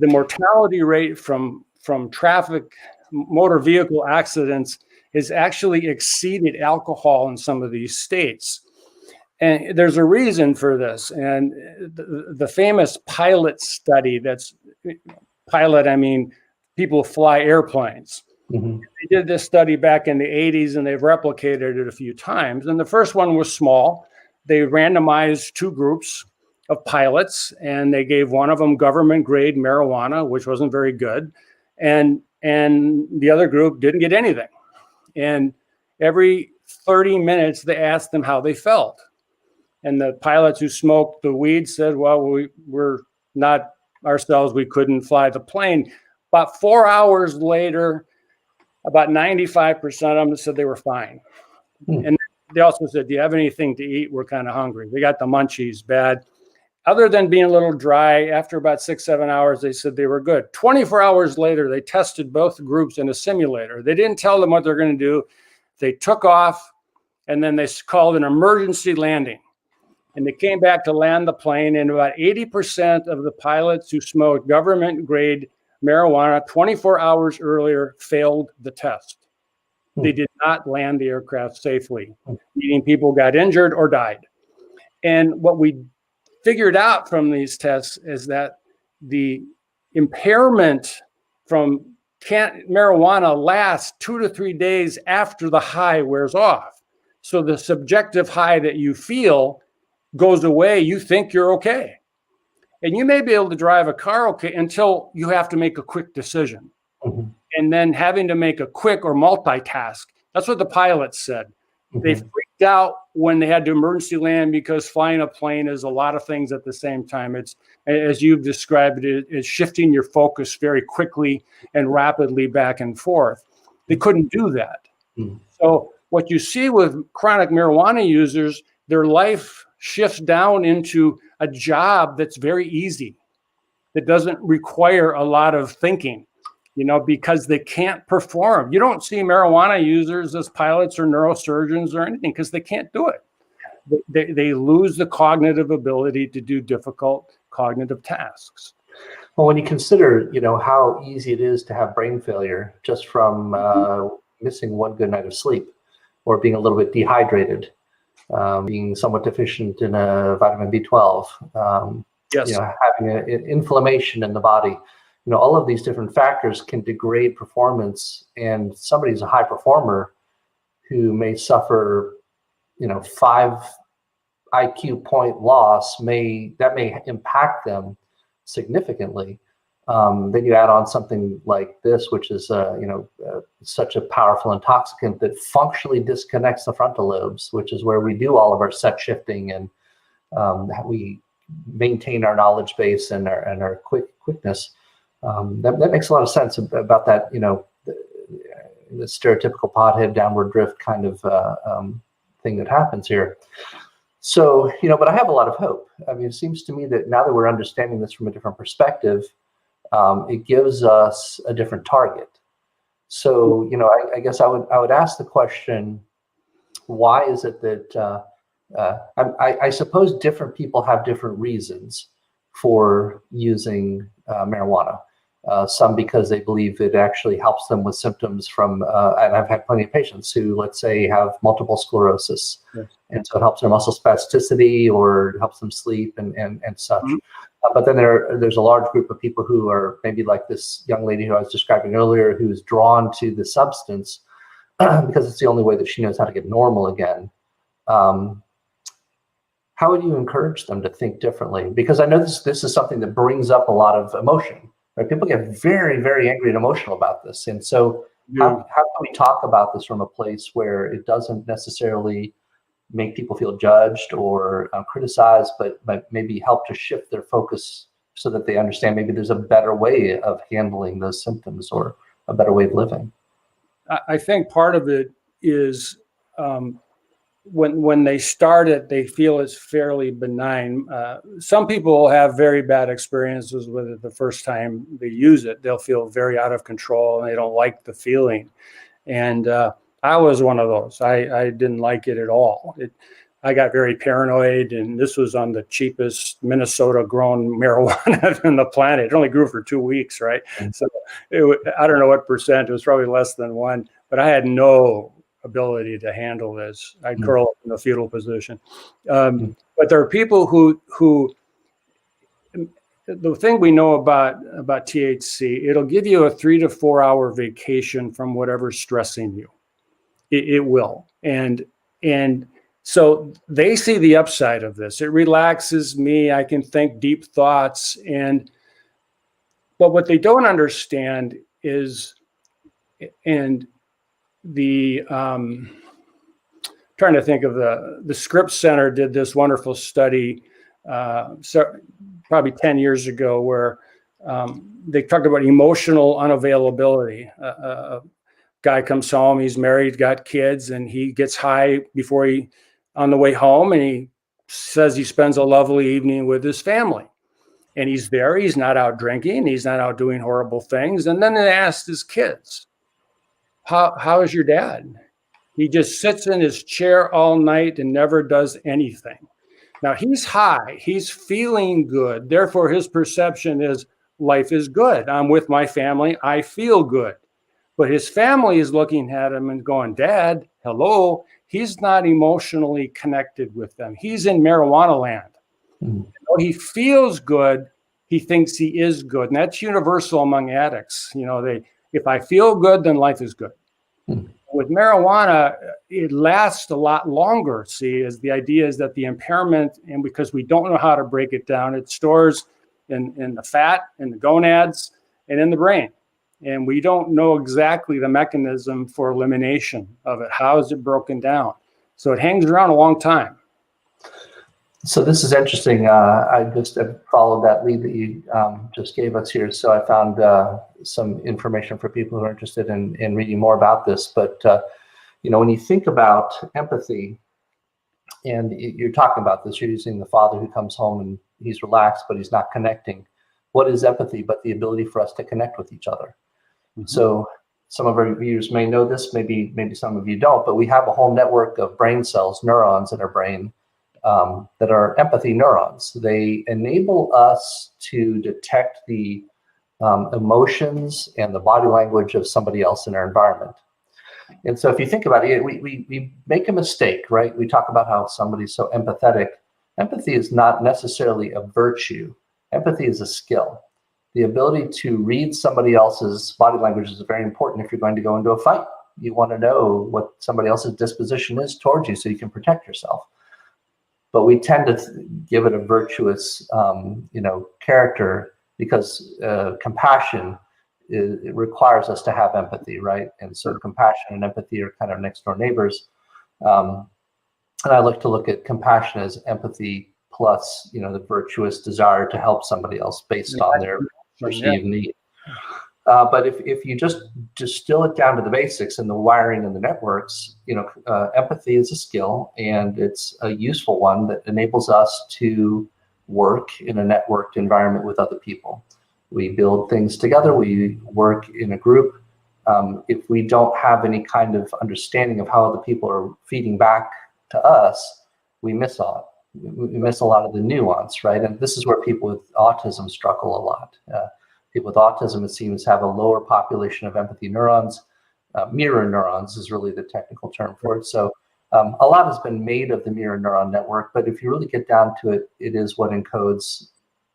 mortality rate from traffic, motor vehicle accidents has actually exceeded alcohol in some of these states. And there's a reason for this. And the famous pilot study, that's pilot, I mean, people fly airplanes. Mm-hmm. They did this study back in the 80s and they've replicated it a few times. And the first one was small. They randomized 2 groups of pilots and they gave one of them government grade marijuana, which wasn't very good. And the other group didn't get anything. And every 30 minutes, they asked them how they felt. And the pilots who smoked the weed said, well, we're not ourselves. We couldn't fly the plane. About 4 hours later, about 95% of them said they were fine. And they also said, do you have anything to eat? We're kind of hungry. They got the munchies bad. Other than being a little dry, after about 6-7 hours, they said they were good. 24 hours later, they tested both groups in a simulator. They didn't tell them what they're going to do. They took off, and then they called an emergency landing. And they came back to land the plane, and about 80% of the pilots who smoked government-grade marijuana 24 hours earlier failed the test. They did not land the aircraft safely, meaning people got injured or died. And what we figured out from these tests is that the impairment from marijuana lasts 2 to 3 days after the high wears off. So the subjective high that you feel goes away. You think you're okay. And you may be able to drive a car okay until you have to make a quick decision. Mm-hmm. And then having to make a quick or multitask. That's what the pilots said. Mm-hmm. They freaked out when they had to emergency land because flying a plane is a lot of things at the same time. It's, as you've described it, it's shifting your focus very quickly and rapidly back and forth. They couldn't do that. Mm-hmm. So what you see with chronic marijuana users, their life shifts down into a job that's very easy, that doesn't require a lot of thinking, because they can't perform. You don't see marijuana users as pilots or neurosurgeons or anything because they can't do it. They lose the cognitive ability to do difficult cognitive tasks. Well, when you consider, how easy it is to have brain failure just from missing one good night of sleep or being a little bit dehydrated, being somewhat deficient in a vitamin B12, yes. Having an inflammation in the body, all of these different factors can degrade performance. And somebody's a high performer who may suffer, 5 IQ point loss may impact them significantly. Then you add on something like this, which is such a powerful intoxicant that functionally disconnects the frontal lobes, which is where we do all of our set shifting and we maintain our knowledge base and our quickness. That makes a lot of sense about that. The stereotypical pothead downward drift kind of thing that happens here. So, but I have a lot of hope. I mean, it seems to me that now that we're understanding this from a different perspective, it gives us a different target. So, I guess I would ask the question, why is it that I suppose different people have different reasons for using marijuana. Some because they believe it actually helps them with symptoms from, and I've had plenty of patients who, let's say, have multiple sclerosis. Yes. And so it helps their muscle spasticity or helps them sleep and such. Mm-hmm. But then there's a large group of people who are maybe like this young lady who I was describing earlier, who's drawn to the substance because it's the only way that she knows how to get normal again. How would you encourage them to think differently? Because I know this is something that brings up a lot of emotion. Right? People get very, very angry and emotional about this. And so how can we talk about this from a place where it doesn't necessarily make people feel judged or criticized, but maybe help to shift their focus so that they understand maybe there's a better way of handling those symptoms or a better way of living? I think part of it is when they start it, they feel it's fairly benign. Some people have very bad experiences with it the first time they use it. They'll feel very out of control and they don't like the feeling. And I was one of those. I didn't like it at all. I got very paranoid, and this was on the cheapest Minnesota-grown marijuana on the planet. It only grew for 2 weeks, right? So I don't know what percent. It was probably less than 1, but I had no ability to handle this. I'd curl up in the fetal position. But there are people who the thing we know about THC, it'll give you a 3 to 4 hour vacation from whatever's stressing you. It will. And so they see the upside of this. It relaxes me. I can think deep thoughts. But what they don't understand is, and the trying to think of the Scripps Center did this wonderful study probably 10 years ago where they talked about emotional unavailability. A guy comes home, he's married, got kids, and he gets high on the way home, and he says he spends a lovely evening with his family. And he's not out drinking, he's not out doing horrible things. And then they asked his kids, how is your dad? He just sits in his chair all night and never does anything. Now he's high, he's feeling good. Therefore, his perception is life is good. I'm with my family, I feel good. But his family is looking at him and going, Dad, hello. He's not emotionally connected with them. He's in marijuana land. He feels good. He thinks he is good. And that's universal among addicts. If I feel good, then life is good. With marijuana, it lasts a lot longer. The idea is that the impairment, and because we don't know how to break it down, it stores in the fat, in the gonads, and in the brain. And we don't know exactly the mechanism for elimination of it. How is it broken down? So it hangs around a long time. So this is interesting. I just followed that lead that you just gave us here. So I found some information for people who are interested in reading more about this. But, when you think about empathy, and you're talking about this, you're using the father who comes home and he's relaxed, but he's not connecting. What is empathy but the ability for us to connect with each other? Mm-hmm. So some of our viewers may know this, maybe some of you don't, but we have a whole network of brain cells, neurons in our brain, that are empathy neurons. They enable us to detect the emotions and the body language of somebody else in our environment. And so if you think about it, we make a mistake, right? We talk about how somebody's so empathetic. Empathy is not necessarily a virtue. Empathy is a skill. The ability to read somebody else's body language is very important if you're going to go into a fight. You want to know what somebody else's disposition is towards you so you can protect yourself. But we tend to give it a virtuous, character because compassion it requires us to have empathy, right? And so compassion and empathy are kind of next door neighbors. And I like to look at compassion as empathy plus, the virtuous desire to help somebody else based on their perceived need. But if you just distill it down to the basics and the wiring and the networks, empathy is a skill, and it's a useful one that enables us to work in a networked environment with other people. We build things together. We work in a group. If we don't have any kind of understanding of how other people are feeding back to us, we miss out. We miss a lot of the nuance, right? And this is where people with autism struggle a lot. People with autism, it seems, have a lower population of empathy neurons. Mirror neurons is really the technical term for it. So a lot has been made of the mirror neuron network, but if you really get down to it, it is what encodes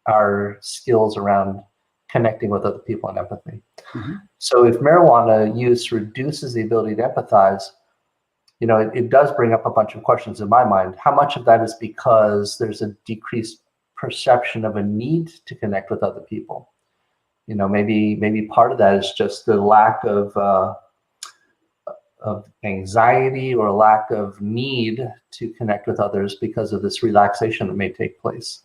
our skills around connecting with other people and empathy. Mm-hmm. So if marijuana use reduces the ability to empathize, it does bring up a bunch of questions in my mind. How much of that is because there's a decreased perception of a need to connect with other people? Maybe part of that is just the lack of anxiety or lack of need to connect with others because of this relaxation that may take place.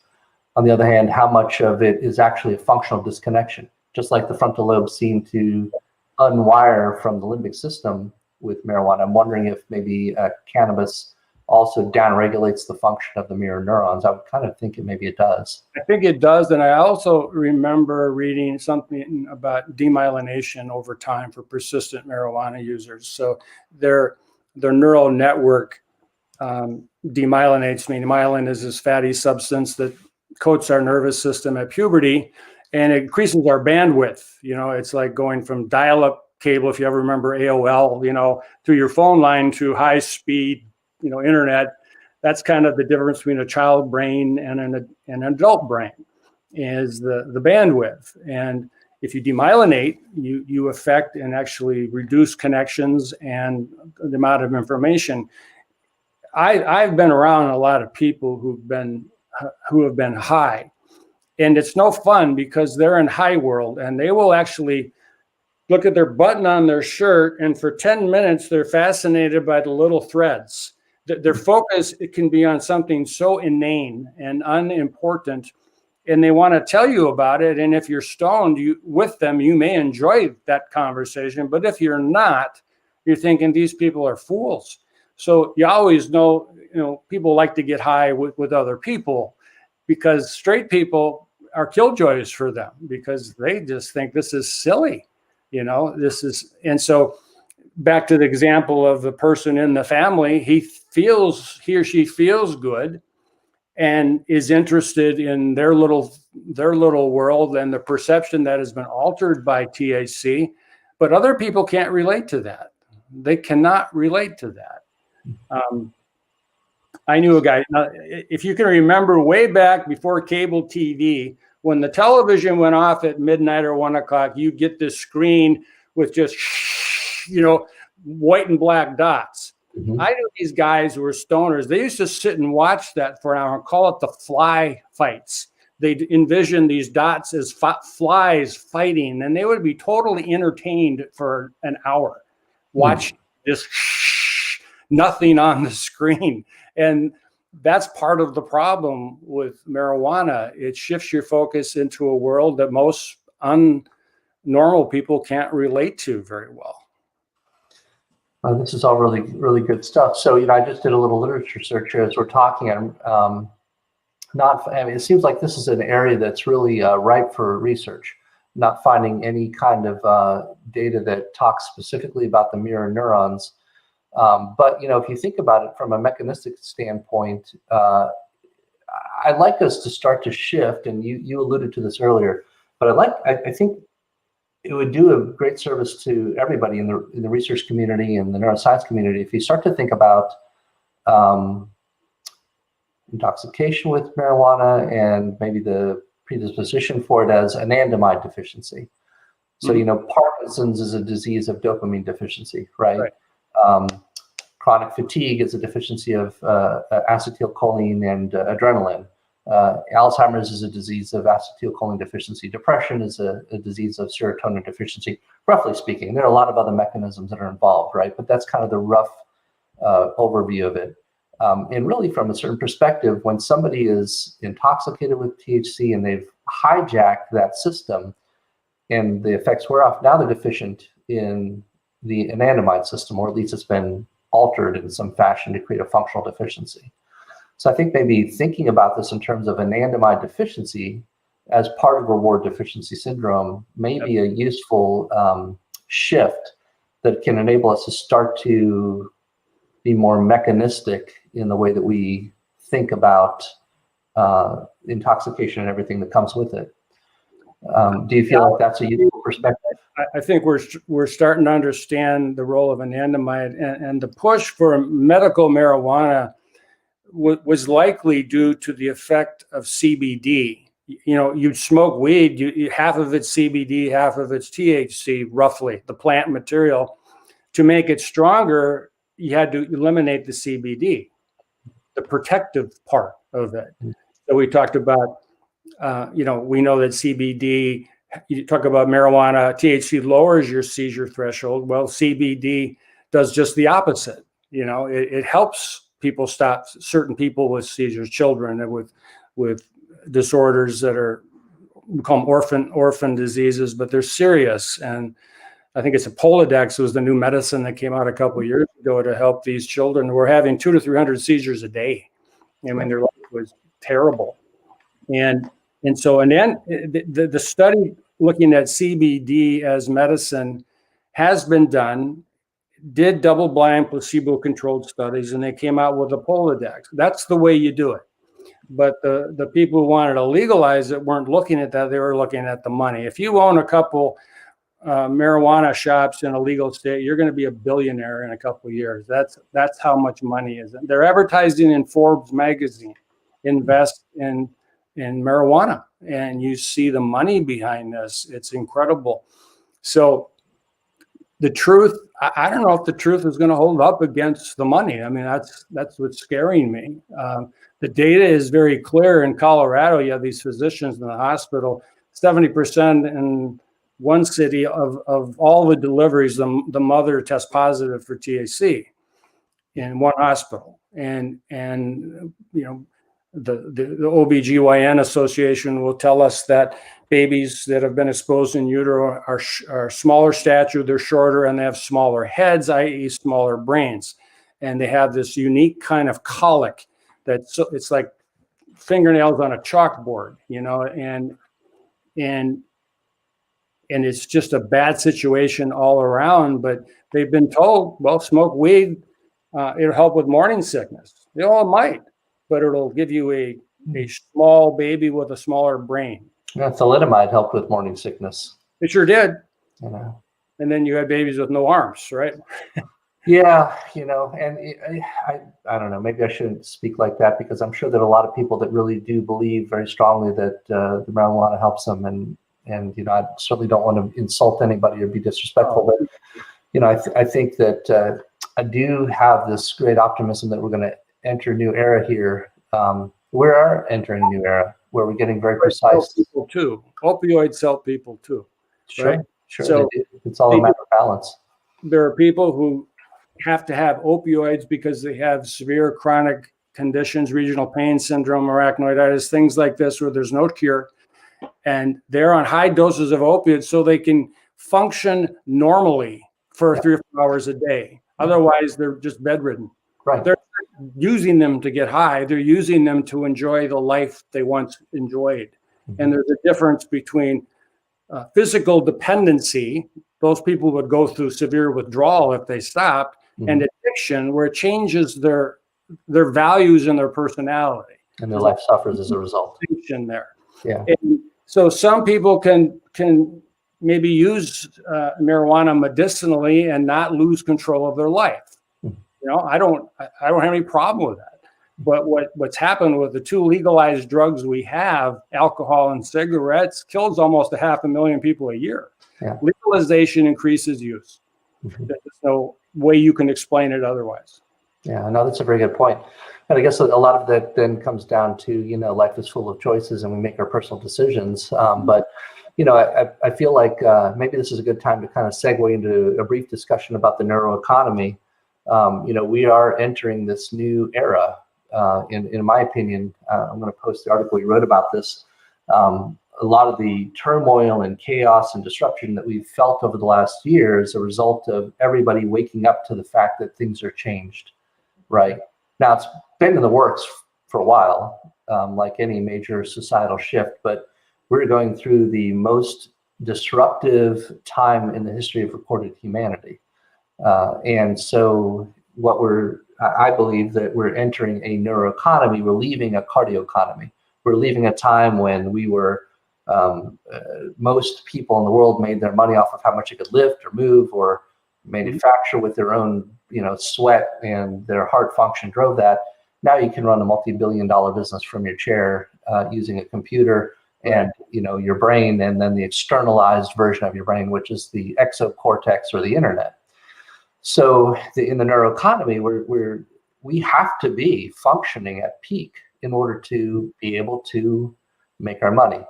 On the other hand, how much of it is actually a functional disconnection? Just like the frontal lobe seemed to unwire from the limbic system with marijuana, I'm wondering if maybe cannabis also downregulates the function of the mirror neurons. I would kind of think maybe it does. I think it does. And I also remember reading something about demyelination over time for persistent marijuana users. So their neural network demyelinates. Myelin is this fatty substance that coats our nervous system at puberty, and it increases our bandwidth. It's like going from dial-up cable, if you ever remember AOL, through your phone line to high speed, internet. That's kind of the difference between a child brain and an adult brain, is the bandwidth. And if you demyelinate, you affect and actually reduce connections and the amount of information. I've been around a lot of people who have been high, and it's no fun because they're in high world, and they will actually look at their button on their shirt, and for 10 minutes, they're fascinated by the little threads. Their focus, it can be on something so inane and unimportant, and they want to tell you about it. And if you're stoned with them, you may enjoy that conversation. But if you're not, you're thinking these people are fools. So you always know, people like to get high with other people, because straight people are killjoys for them because they just think this is silly. And so back to the example of the person in the family, he or she feels good and is interested in their little world and the perception that has been altered by THC, but other people can't relate to that. They cannot relate to that. I knew a guy, if you can remember way back before cable TV, when the television went off at midnight or 1 o'clock, you get this screen with just, white and black dots. Mm-hmm. I knew these guys who were stoners. They used to sit and watch that for an hour and call it the fly fights. They'd envision these dots as flies fighting, and they would be totally entertained for an hour watching this nothing on the screen. And that's part of the problem with marijuana. It shifts your focus into a world that most normal people can't relate to very well. This is all really, really good stuff. So, I just did a little literature search here as we're talking. It seems like this is an area that's really ripe for research. Not finding any kind of data that talks specifically about the mirror neurons. But, if you think about it from a mechanistic standpoint, I'd like us to start to shift, and you alluded to this earlier, but I think it would do a great service to everybody in the research community and the neuroscience community if you start to think about intoxication with marijuana and maybe the predisposition for it as anandamide deficiency. So, Parkinson's is a disease of dopamine deficiency, right? Chronic fatigue is a deficiency of acetylcholine and adrenaline. Alzheimer's is a disease of acetylcholine deficiency. Depression is a disease of serotonin deficiency, roughly speaking. There are a lot of other mechanisms that are involved, right? But that's kind of the rough overview of it. And really, from a certain perspective, when somebody is intoxicated with THC and they've hijacked that system, and the effects wear off. Now they're deficient in the anandamide system, or at least it's been altered in some fashion to create a functional deficiency. So I think maybe thinking about this in terms of anandamide deficiency as part of reward deficiency syndrome may be a useful shift that can enable us to start to be more mechanistic in the way that we think about intoxication and everything that comes with it. Do you feel like that's a useful perspective? I think we're starting to understand the role of anandamide, and the push for medical marijuana was likely due to the effect of CBD. You know, you smoke weed, half of it's CBD, half of it's THC, roughly, the plant material. To make it stronger, you had to eliminate the CBD, the protective part of it. So we talked about, we know that CBD, you talk about marijuana, THC lowers your seizure threshold. Well, CBD does just the opposite. You know, it helps people stop, certain people with seizures, children with disorders that are become orphan diseases, but they're serious. And I think it's a Polodex was the new medicine that came out a couple of years ago to help these children who were having 200 to 300 seizures a day. I mean, their life was terrible. And then the study looking at CBD as medicine has been done, did double-blind placebo-controlled studies, and they came out with a Polodex. That's the way you do it. But the people who wanted to legalize it weren't looking at that. They were looking at the money. If you own a couple marijuana shops in a legal state, you're going to be a billionaire in a couple of years. That's how much money is. They're advertising in Forbes magazine, invest in marijuana, and you see the money behind this. It's incredible. So the truth, I don't know if the truth is going to hold up against the money. I mean, that's what's scaring me. The data is very clear. In Colorado, you have these physicians in the hospital, 70% in one city of all the deliveries, the mother tests positive for THC in one hospital. And you know, the OBGYN Association will tell us that babies that have been exposed in utero are smaller stature, they're shorter, and they have smaller heads, i.e. smaller brains. And they have this unique kind of colic it's like fingernails on a chalkboard, you know, and it's just a bad situation all around. But they've been told, well, smoke weed, it'll help with morning sickness. You know, it might, but it'll give you a small baby with a smaller brain. Yeah, thalidomide helped with morning sickness. It sure did. You know. And then you had babies with no arms, right? Yeah, you know, and I don't know, maybe I shouldn't speak like that, because I'm sure that a lot of people that really do believe very strongly that the marijuana helps them, and you know, I certainly don't want to insult anybody or be disrespectful, but you know, I think that I do have this great optimism that we're going to enter a new era here. We are entering a new era where we're getting very precise. People too. Opioids help people too. Sure, right? sure. So it's all a matter of balance. There are people who have to have opioids because they have severe chronic conditions, regional pain syndrome, arachnoiditis, things like this, where there's no cure. And they're on high doses of opiates so they can function normally for 3 or 4 hours a day. Otherwise, they're just bedridden. Right. They're using them to get high. They're using them to enjoy the life they once enjoyed. Mm-hmm. And there's a difference between physical dependency. Those people would go through severe withdrawal if they stopped, mm-hmm. and addiction, where it changes their values and their personality. And their life suffers as a result. There. Yeah. And so some people can maybe use marijuana medicinally and not lose control of their life. Mm-hmm. You know, I don't have any problem with that. But what's happened with the 2 legalized drugs we have, alcohol and cigarettes, kills almost 500,000 people a year. Yeah. Legalization increases use. Mm-hmm. There's no way you can explain it otherwise. Yeah, no, that's a very good point. And I guess a lot of that then comes down to, you know, life is full of choices and we make our personal decisions. But, you know, I feel like maybe this is a good time to kind of segue into a brief discussion about the neuroeconomy. You know, we are entering this new era. In my opinion, I'm going to post the article you wrote about this. a lot of the turmoil and chaos and disruption that we've felt over the last year is a result of everybody waking up to the fact that things are changed, right? Now, it's been in the works for a while, like any major societal shift, but we're going through the most disruptive time in the history of recorded humanity. And so I believe that we're entering a neuroeconomy. We're leaving a cardioeconomy. We're leaving a time when most people in the world made their money off of how much they could lift or move or manufacture with their own, sweat, and their heart function drove that. Now you can run a multi-billion-dollar business from your chair using a computer and your brain, and then the externalized version of your brain, which is the exocortex or the internet. So in the neuroeconomy, we have to be functioning at peak in order to be able to make our money.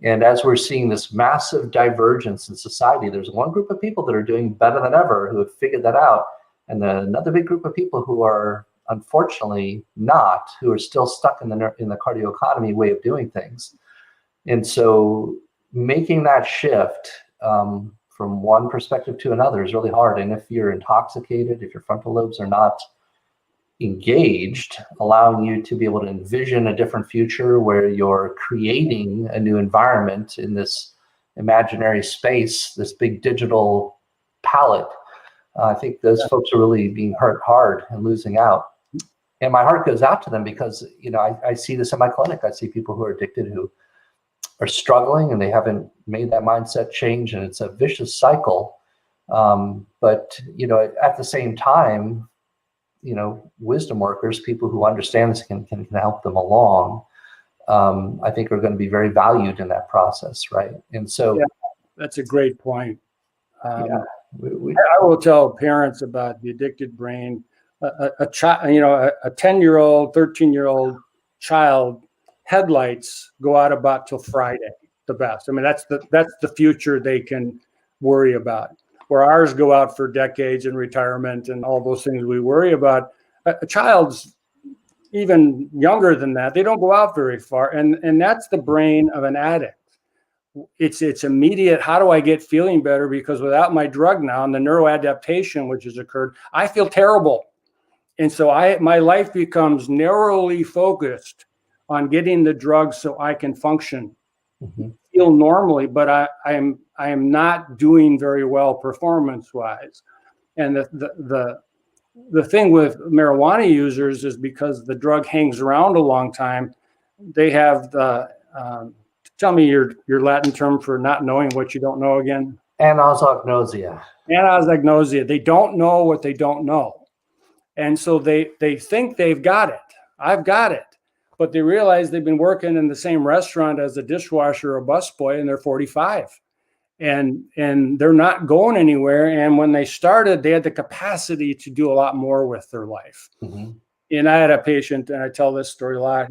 And as we're seeing this massive divergence in society, there's one group of people that are doing better than ever who have figured that out, and then another big group of people who are unfortunately not, who are still stuck in the cardioeconomy way of doing things. And so making that shift from one perspective to another is really hard. And if you're intoxicated, if your frontal lobes are not engaged, allowing you to be able to envision a different future where you're creating a new environment in this imaginary space, this big digital palette, I think those folks are really being hurt hard and losing out. And my heart goes out to them because, I see this in my clinic. I see people who are addicted who are struggling and they haven't made that mindset change, and it's a vicious cycle. But at the same time, wisdom workers, people who understand this can help them along, I think are going to be very valued in that process, right? And so that's a great point. I will tell parents about the addicted brain. A 10-year-old, 13-year-old child, headlights go out about till Friday, the best. I mean, that's the future they can worry about. Where ours go out for decades in retirement and all those things we worry about. A child's even younger than that. They don't go out very far. And that's the brain of an addict. It's immediate. How do I get feeling better? Because without my drug now and the neuroadaptation which has occurred, I feel terrible. And so my life becomes narrowly focused on getting the drug so I can function, feel normally, but I am not doing very well performance-wise. And the thing with marijuana users is because the drug hangs around a long time, they have the tell me your Latin term for not knowing what you don't know again. Anosognosia. Anosognosia. They don't know what they don't know. And so they think they've got it. I've got it. But they realize they've been working in the same restaurant as a dishwasher or a busboy, and they're 45. And they're not going anywhere. And when they started, they had the capacity to do a lot more with their life. And I had a patient, and I tell this story a lot.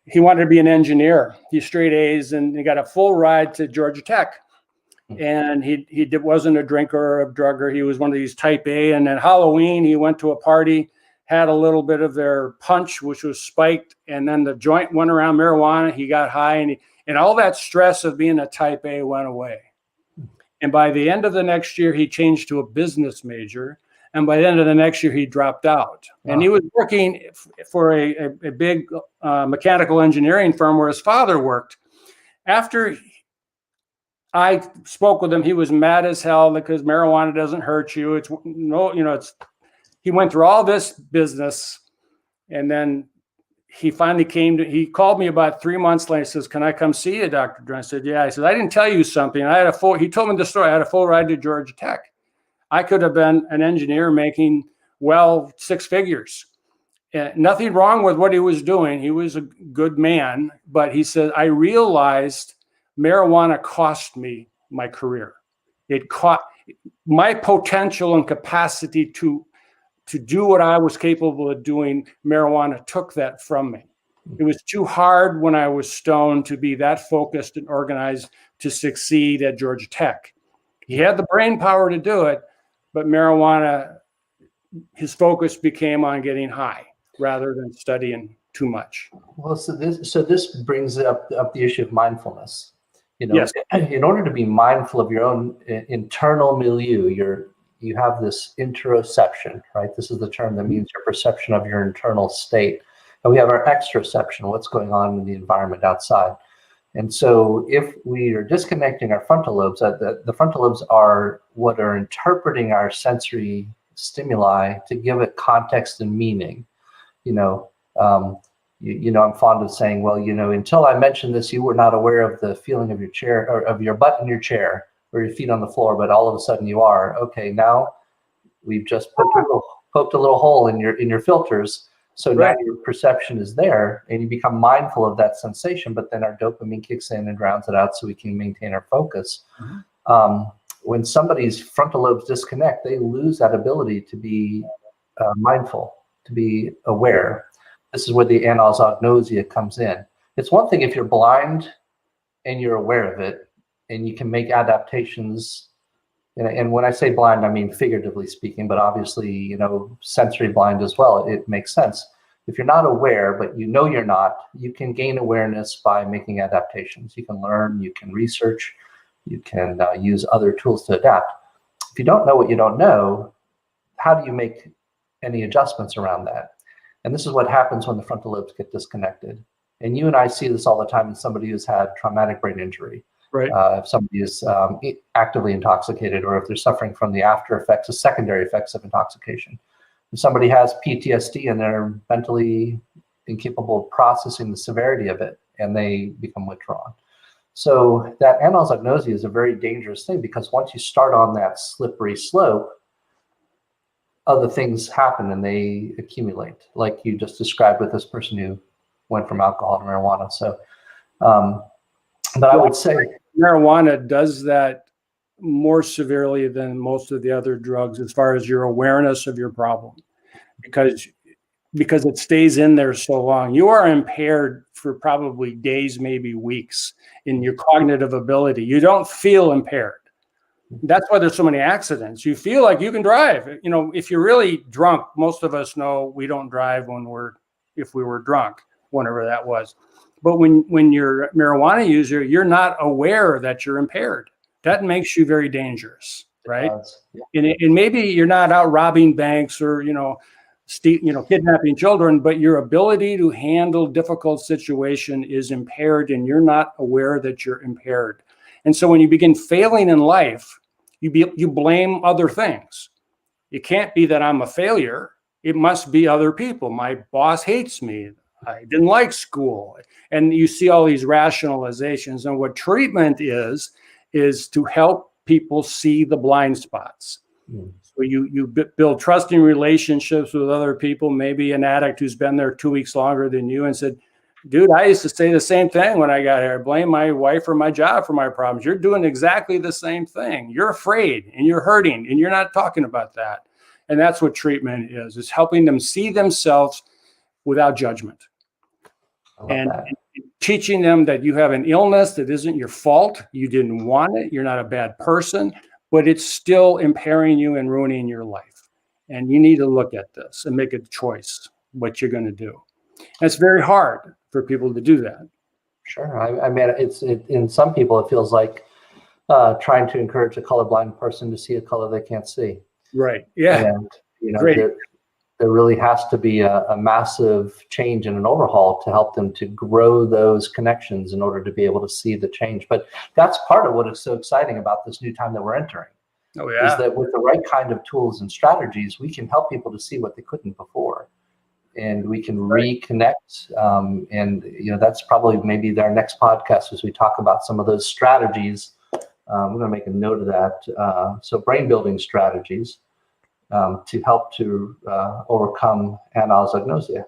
He wanted to be an engineer. He's straight A's, and he got a full ride to Georgia Tech. And he wasn't a drinker or a drugger. He was one of these type A. And at Halloween, he went to a party, had a little bit of their punch, which was spiked. And then the joint went around marijuana. He got high, and all that stress of being a type A went away. And by the end of the next year, he changed to a business major. And by the end of the next year, he dropped out. Wow. And he was working for a big mechanical engineering firm where his father worked. After I spoke with him, he was mad as hell because marijuana doesn't hurt you. He went through all this business, and then he finally he called me about 3 months later. He says, "Can I come see you, Dr. Drew?" I said, "Yeah." He said, "I didn't tell you something. He told me the story. I had a full ride to Georgia Tech. I could have been an engineer making 6 figures. Nothing wrong with what he was doing. He was a good man, but he said, I realized marijuana cost me my career. It caught my potential and capacity to do what I was capable of doing. Marijuana took that from me. It was too hard when I was stoned to be that focused and organized to succeed at Georgia Tech. He had the brain power to do it, but marijuana, his focus became on getting high rather than studying too much. Well, so this brings up the issue of mindfulness. Yes. In order to be mindful of your own internal milieu, you have this interoception, right? This is the term that means your perception of your internal state. And we have our exteroception, what's going on in the environment outside. And so if we are disconnecting our frontal lobes, the frontal lobes are what are interpreting our sensory stimuli to give it context and meaning. I'm fond of saying, well, until I mentioned this, you were not aware of the feeling of your chair or of your butt in your chair or your feet on the floor, but all of a sudden you are. Okay, now we've just poked a little hole in your filters. So now your perception is there and you become mindful of that sensation, but then our dopamine kicks in and drowns it out so we can maintain our focus. When somebody's frontal lobes disconnect, they lose that ability to be mindful, to be aware. This is where the anosognosia comes in. It's one thing if you're blind and you're aware of it and you can make adaptations. And when I say blind, I mean figuratively speaking, but obviously, sensory blind as well. It makes sense. If you're not aware, but you're not, you can gain awareness by making adaptations. You can learn, you can research, you can use other tools to adapt. If you don't know what you don't know, how do you make any adjustments around that? And this is what happens when the frontal lobes get disconnected. And you and I see this all the time in somebody who's had traumatic brain injury. Right. If somebody is actively intoxicated, or if they're suffering from the after effects, the secondary effects of intoxication. If somebody has PTSD and they're mentally incapable of processing the severity of it, and they become withdrawn. So that anosognosia is a very dangerous thing, because once you start on that slippery slope, other things happen and they accumulate, like you just described with this person who went from alcohol to marijuana. So, but I would say marijuana does that more severely than most of the other drugs as far as your awareness of your problem, because it stays in there so long. You are impaired for probably days, maybe weeks, in your cognitive ability. You don't feel impaired. That's why there's so many accidents. You feel like you can drive. If you're really drunk, most of us know we don't drive if we were drunk, whenever that was. But when you're a marijuana user, you're not aware that you're impaired. That makes you very dangerous, right? Yeah. And maybe you're not out robbing banks or kidnapping children, but your ability to handle difficult situation is impaired, and you're not aware that you're impaired. And so when you begin failing in life, you blame other things. It can't be that I'm a failure. It must be other people. My boss hates me. I didn't like school. And you see all these rationalizations. And what treatment is to help people see the blind spots. So you build trusting relationships with other people, maybe an addict who's been there 2 weeks longer than you, and said, dude, I used to say the same thing when I got here. I blame my wife or my job for my problems. You're doing exactly the same thing. You're afraid and you're hurting and you're not talking about that. And that's what treatment is helping them see themselves without judgment. And teaching them that you have an illness that isn't your fault. You didn't want it. You're not a bad person, but it's still impairing you and ruining your life. And you need to look at this and make a choice what you're going to do. And it's very hard for people to do that. Sure. I mean, in some people, it feels like trying to encourage a colorblind person to see a color they can't see. Right. Yeah. And, there really has to be a massive change and an overhaul to help them to grow those connections in order to be able to see the change. But that's part of what is so exciting about this new time that we're entering. Oh, yeah. Is that with the right kind of tools and strategies, we can help people to see what they couldn't before. And we can reconnect. And, that's probably maybe our next podcast as we talk about some of those strategies. I'm going to make a note of that. So brain building strategies to help to overcome anosognosia.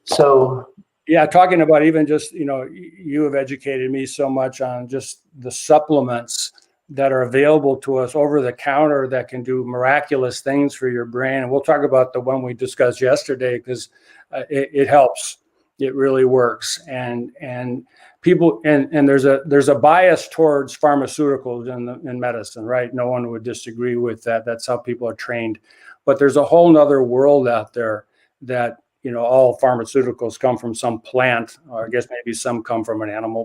So, yeah, talking about even just, you have educated me so much on just the supplements that are available to us over the counter that can do miraculous things for your brain. And we'll talk about the one we discussed yesterday, because it helps. It really works. And people, and there's a bias towards pharmaceuticals in medicine, right? No one would disagree with that. That's how people are trained. But there's a whole nother world out there that all pharmaceuticals come from some plant, or I guess maybe some come from an animal,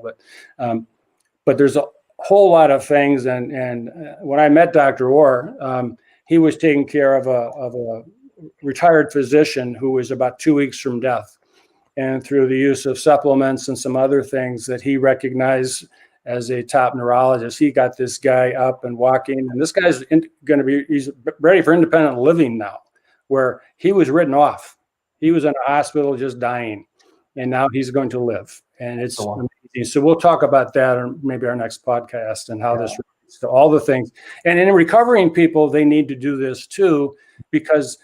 but there's a whole lot of things. And when I met Dr. Orr, he was taking care of a retired physician who was about 2 weeks from death. And through the use of supplements and some other things that he recognized as a top neurologist, he got this guy up and walking. And this guy's he's ready for independent living now, where he was written off. He was in a hospital just dying, and now he's going to live. And it's amazing. So we'll talk about that on maybe our next podcast and how this relates to all the things. And in recovering people, they need to do this too, because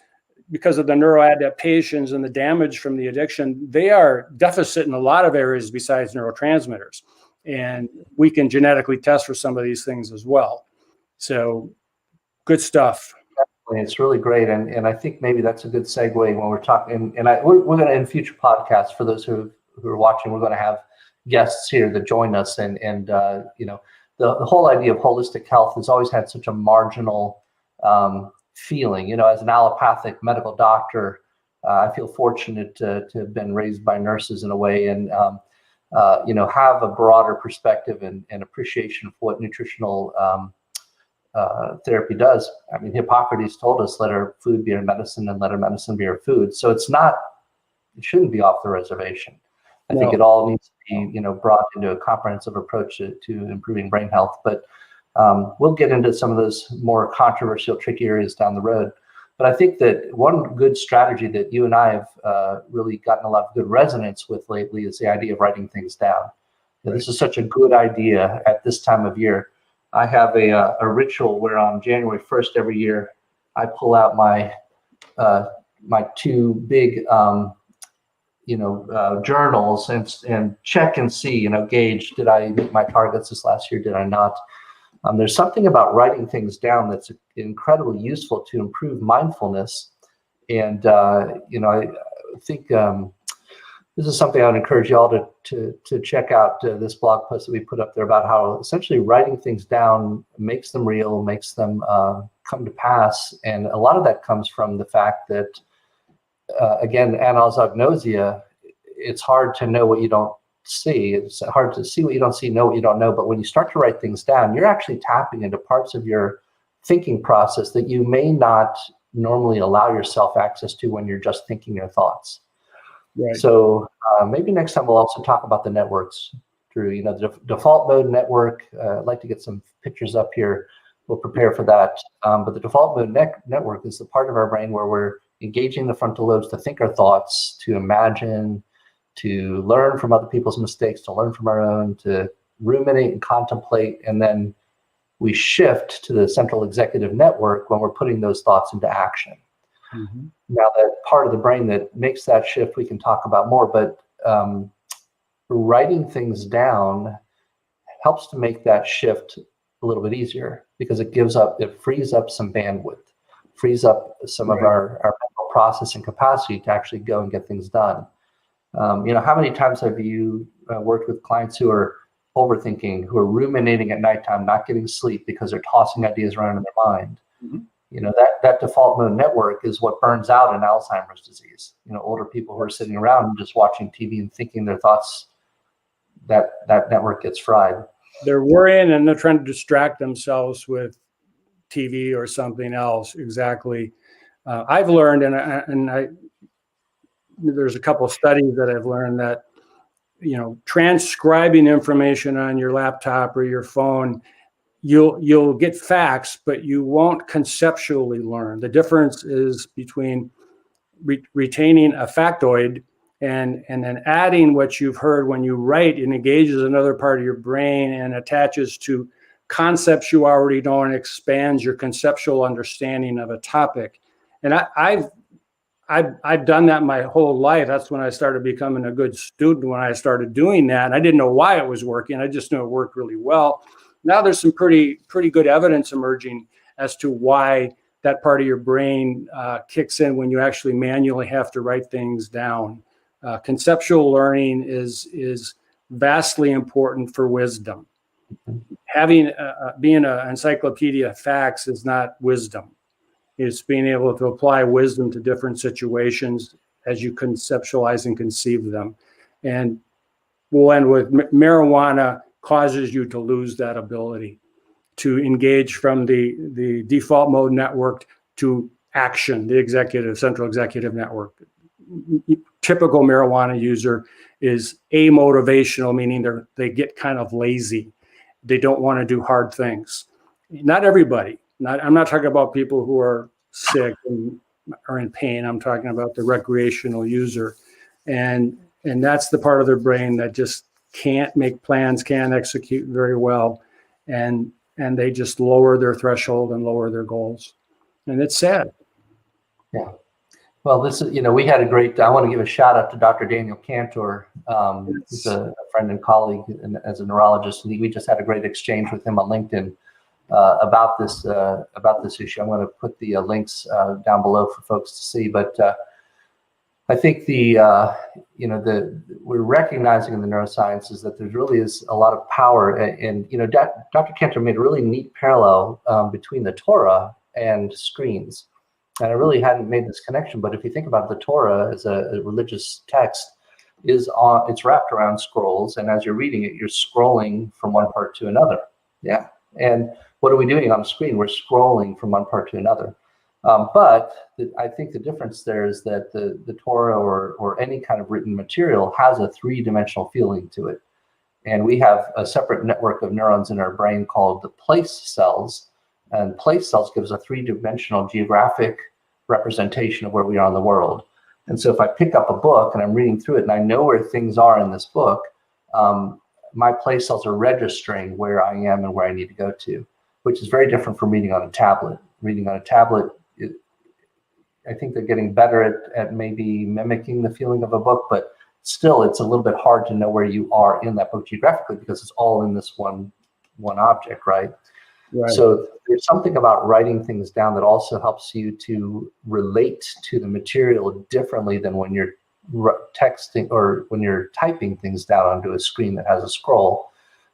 of the neuroadaptations and the damage from the addiction, they are deficit in a lot of areas besides neurotransmitters. And we can genetically test for some of these things as well. So good stuff. It's really great. And I think maybe that's a good segue when we're talking. And we're going to, in future podcasts, for those who are watching, we're going to have guests here that join us. And the whole idea of holistic health has always had such a marginal feeling. As an allopathic medical doctor, I feel fortunate to have been raised by nurses in a way, and have a broader perspective and appreciation for what nutritional therapy does. I mean, Hippocrates told us, let our food be our medicine and let our medicine be our food. So it shouldn't be off the reservation. I think it all needs to be, brought into a comprehensive approach to improving brain health. But we'll get into some of those more controversial, tricky areas down the road. But I think that one good strategy that you and I have really gotten a lot of good resonance with lately is the idea of writing things down. This is such a good idea at this time of year. I have a ritual where on January 1st every year, I pull out my two big journals and check and see, gauge, did I meet my targets this last year? Did I not? There's something about writing things down that's incredibly useful to improve mindfulness. And, I think this is something I would encourage you all to check out, this blog post that we put up there about how essentially writing things down makes them real, makes them come to pass. And a lot of that comes from the fact that, again, anosognosia, it's hard to know what you don't see. It's hard to see what you don't see, know what you don't know. But when you start to write things down, you're actually tapping into parts of your thinking process that you may not normally allow yourself access to when you're just thinking your thoughts. Right. So maybe next time we'll also talk about the networks, Drew. The default mode network. I'd like to get some pictures up here. We'll prepare for that. But the default mode network is the part of our brain where we're engaging the frontal lobes to think our thoughts, to imagine, to learn from other people's mistakes, to learn from our own, to ruminate and contemplate, and then we shift to the central executive network when we're putting those thoughts into action. Mm-hmm. Now, that part of the brain that makes that shift, we can talk about more, but writing things down helps to make that shift a little bit easier because it frees up some bandwidth, frees up some of our mental processing capacity to actually go and get things done. How many times have you worked with clients who are overthinking, who are ruminating at nighttime, not getting sleep because they're tossing ideas around in their mind? Mm-hmm. That default mode network is what burns out in Alzheimer's disease. Older people who are sitting around and just watching TV and thinking their thoughts, that network gets fried. They're worrying and they're trying to distract themselves with TV or something else. Exactly. I've learned, and there's a couple of studies that I've learned that, transcribing information on your laptop or your phone, you'll get facts, but you won't conceptually learn. The difference is between retaining a factoid and then adding what you've heard. When you write, it engages another part of your brain and attaches to concepts you already know and expands your conceptual understanding of a topic. And I've done that my whole life. That's when I started becoming a good student, when I started doing that. And I didn't know why it was working. I just knew it worked really well. Now there's some pretty good evidence emerging as to why that part of your brain kicks in when you actually manually have to write things down. Conceptual learning is vastly important for wisdom. Having being an encyclopedia of facts is not wisdom. It's being able to apply wisdom to different situations as you conceptualize and conceive them. And we'll end with marijuana causes you to lose that ability to engage from the default mode network to action, the central executive network. Typical marijuana user is amotivational, meaning they get kind of lazy. They don't want to do hard things. Not everybody. I'm not talking about people who are sick and are in pain. I'm talking about the recreational user. And that's the part of their brain that just can't make plans, can't execute very well. And they just lower their threshold and lower their goals. And it's sad. Yeah. Well, this is, we had I want to give a shout out to Dr. Daniel Cantor. He's a friend and colleague as a neurologist. And we just had a great exchange with him on LinkedIn about this issue. I'm going to put the links down below for folks to see. But I think we're recognizing in the neurosciences that there really is a lot of power. And Dr. Cantor made a really neat parallel between the Torah and screens. And I really hadn't made this connection, but if you think about it, the Torah as a religious text it's wrapped around scrolls, and as you're reading it, you're scrolling from one part to another. Yeah. And what are we doing on the screen? We're scrolling from one part to another. I think the difference there is that the Torah or any kind of written material has a three-dimensional feeling to it. And we have a separate network of neurons in our brain called the place cells. And place cells gives a three-dimensional geographic representation of where we are in the world. And so if I pick up a book and I'm reading through it and I know where things are in this book, my place cells are registering where I am and where I need to go to, which is very different from reading on a tablet. Reading on a tablet, I think they're getting better at maybe mimicking the feeling of a book, but still it's a little bit hard to know where you are in that book geographically because it's all in this one object, right? Right. So there's something about writing things down that also helps you to relate to the material differently than when you're texting or when you're typing things down onto a screen that has a scroll.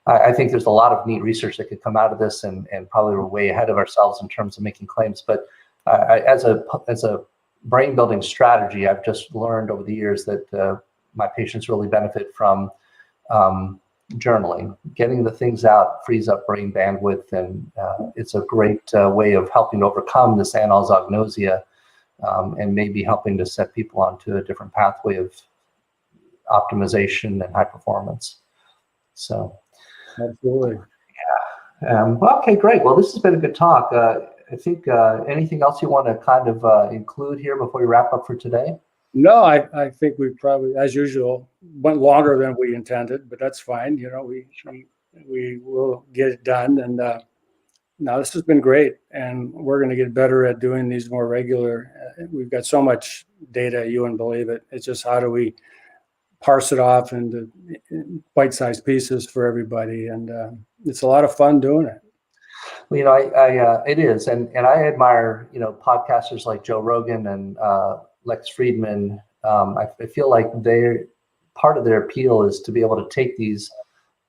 I think there's a lot of neat research that could come out of this, and probably we're way ahead of ourselves in terms of making claims. But as a brain building strategy, I've just learned over the years that my patients really benefit from journaling. Getting the things out frees up brain bandwidth, and it's a great way of helping to overcome this anosognosia and maybe helping to set people onto a different pathway of optimization and high performance. So, absolutely. Yeah. Well, okay, great. Well, this has been a good talk. I think anything else you want to kind of include here before we wrap up for today? No, I think we probably, as usual, went longer than we intended, but that's fine. We will get it done. And now this has been great, and we're going to get better at doing these more regular. We've got so much data, you wouldn't believe it. It's just how do we parse it off into bite-sized pieces for everybody, and it's a lot of fun doing it. Well, it is, and I admire podcasters like Joe Rogan and Lex Friedman. I feel like part of their appeal is to be able to take these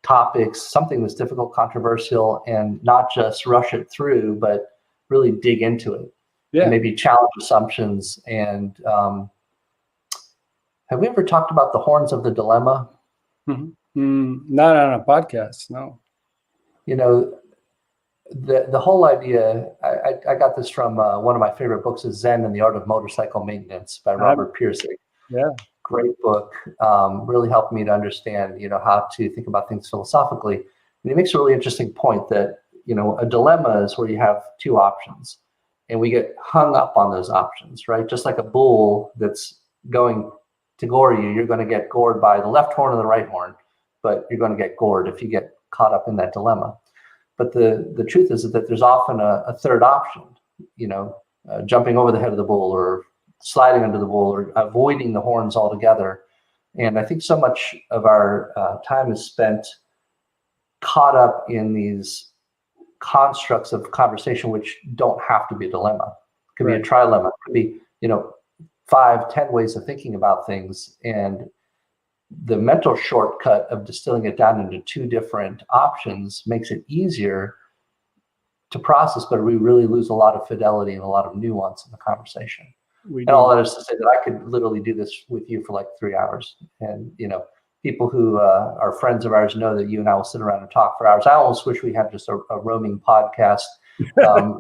topics, something that's difficult, controversial, and not just rush it through, but really dig into it. Yeah. And maybe challenge assumptions. And have we ever talked about the horns of the dilemma? Not on a podcast, no. The whole idea, I got this from one of my favorite books is Zen and the Art of Motorcycle Maintenance by Robert Pirsig. Yeah. Great book. Really helped me to understand, how to think about things philosophically. And he makes a really interesting point that, a dilemma is where you have two options and we get hung up on those options, right? Just like a bull that's going to gore you, you're going to get gored by the left horn or the right horn, but you're going to get gored if you get caught up in that dilemma. But the truth is that there's often a third option, jumping over the head of the bull or sliding under the bull or avoiding the horns altogether. And I think so much of our time is spent caught up in these constructs of conversation, which don't have to be a dilemma. It could be a trilemma. It could be, 5-10 ways of thinking about things. And the mental shortcut of distilling it down into two different options makes it easier to process, but we really lose a lot of fidelity and a lot of nuance in the conversation. we And all do. that is to say that I could literally do this with you for like 3 hours. And, people who are friends of ours know that you and I will sit around and talk for hours. I almost wish we had just a roaming podcast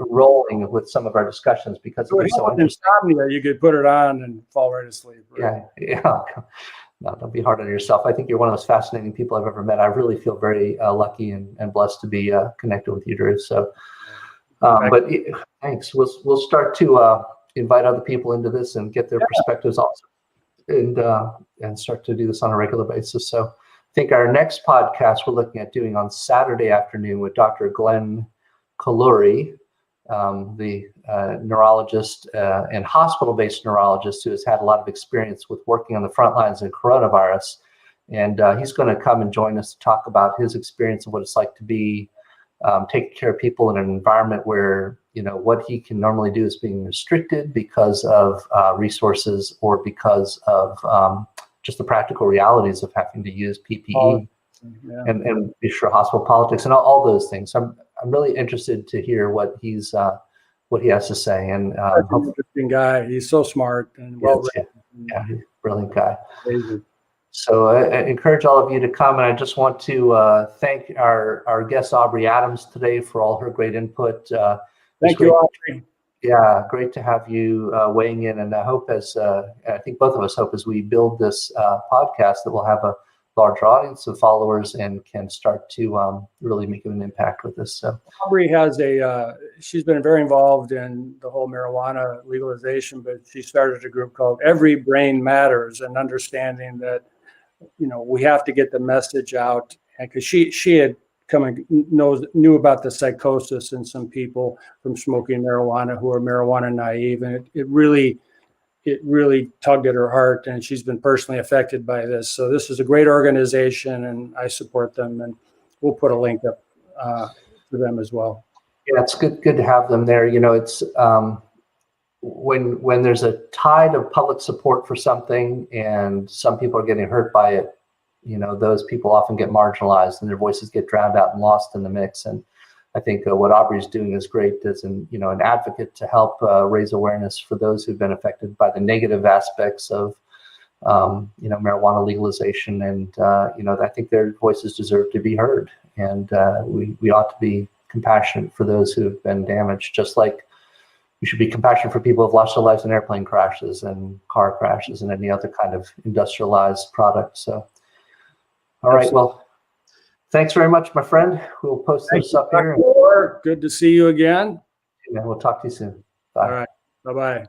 rolling with some of our discussions because it'd be so interesting. Insomnia, you could put it on and fall right asleep. Right? Yeah. No, don't be hard on yourself. I think you're one of the most fascinating people I've ever met. I really feel very lucky and blessed to be connected with you, Drew. So, but thanks. We'll start to invite other people into this and get their perspectives also, and start to do this on a regular basis. So, I think our next podcast we're looking at doing on Saturday afternoon with Dr. Glenn Kaluri, the neurologist and hospital-based neurologist who has had a lot of experience with working on the front lines in coronavirus. And he's going to come and join us to talk about his experience of what it's like to be taking care of people in an environment where, what he can normally do is being restricted because of resources or because of just the practical realities of having to use PPE and be sure hospital politics and all those things. I'm really interested to hear what he has to say. And an interesting guy. He's so smart and well written. Yeah, he's a brilliant guy. Amazing. So I encourage all of you to come, and I just want to thank our guest Aubrey Adams today for all her great input. Thank you, Aubrey. Yeah, great to have you weighing in, and I hope I think both of us hope as we build this podcast that we'll have a larger audience of followers and can start to really make an impact with this. So Aubrey has she's been very involved in the whole marijuana legalization, but she started a group called Every Brain Matters, and understanding that, we have to get the message out. And because she had come and knew about the psychosis in some people from smoking marijuana who are marijuana naive. And it really tugged at her heart, and she's been personally affected by this. So this is a great organization, and I support them, and we'll put a link up to them as well. Yeah, it's good to have them there. It's when there's a tide of public support for something and some people are getting hurt by it, those people often get marginalized and their voices get drowned out and lost in the mix. And I think what Aubrey's doing is great as an advocate to help raise awareness for those who've been affected by the negative aspects of marijuana legalization. And I think their voices deserve to be heard. And we ought to be compassionate for those who have been damaged, just like we should be compassionate for people who've lost their lives in airplane crashes and car crashes and any other kind of industrialized product. So, all right, well, thanks very much, my friend. We'll post this up here. Good to see you again. And we'll talk to you soon. Bye. All right. Bye-bye.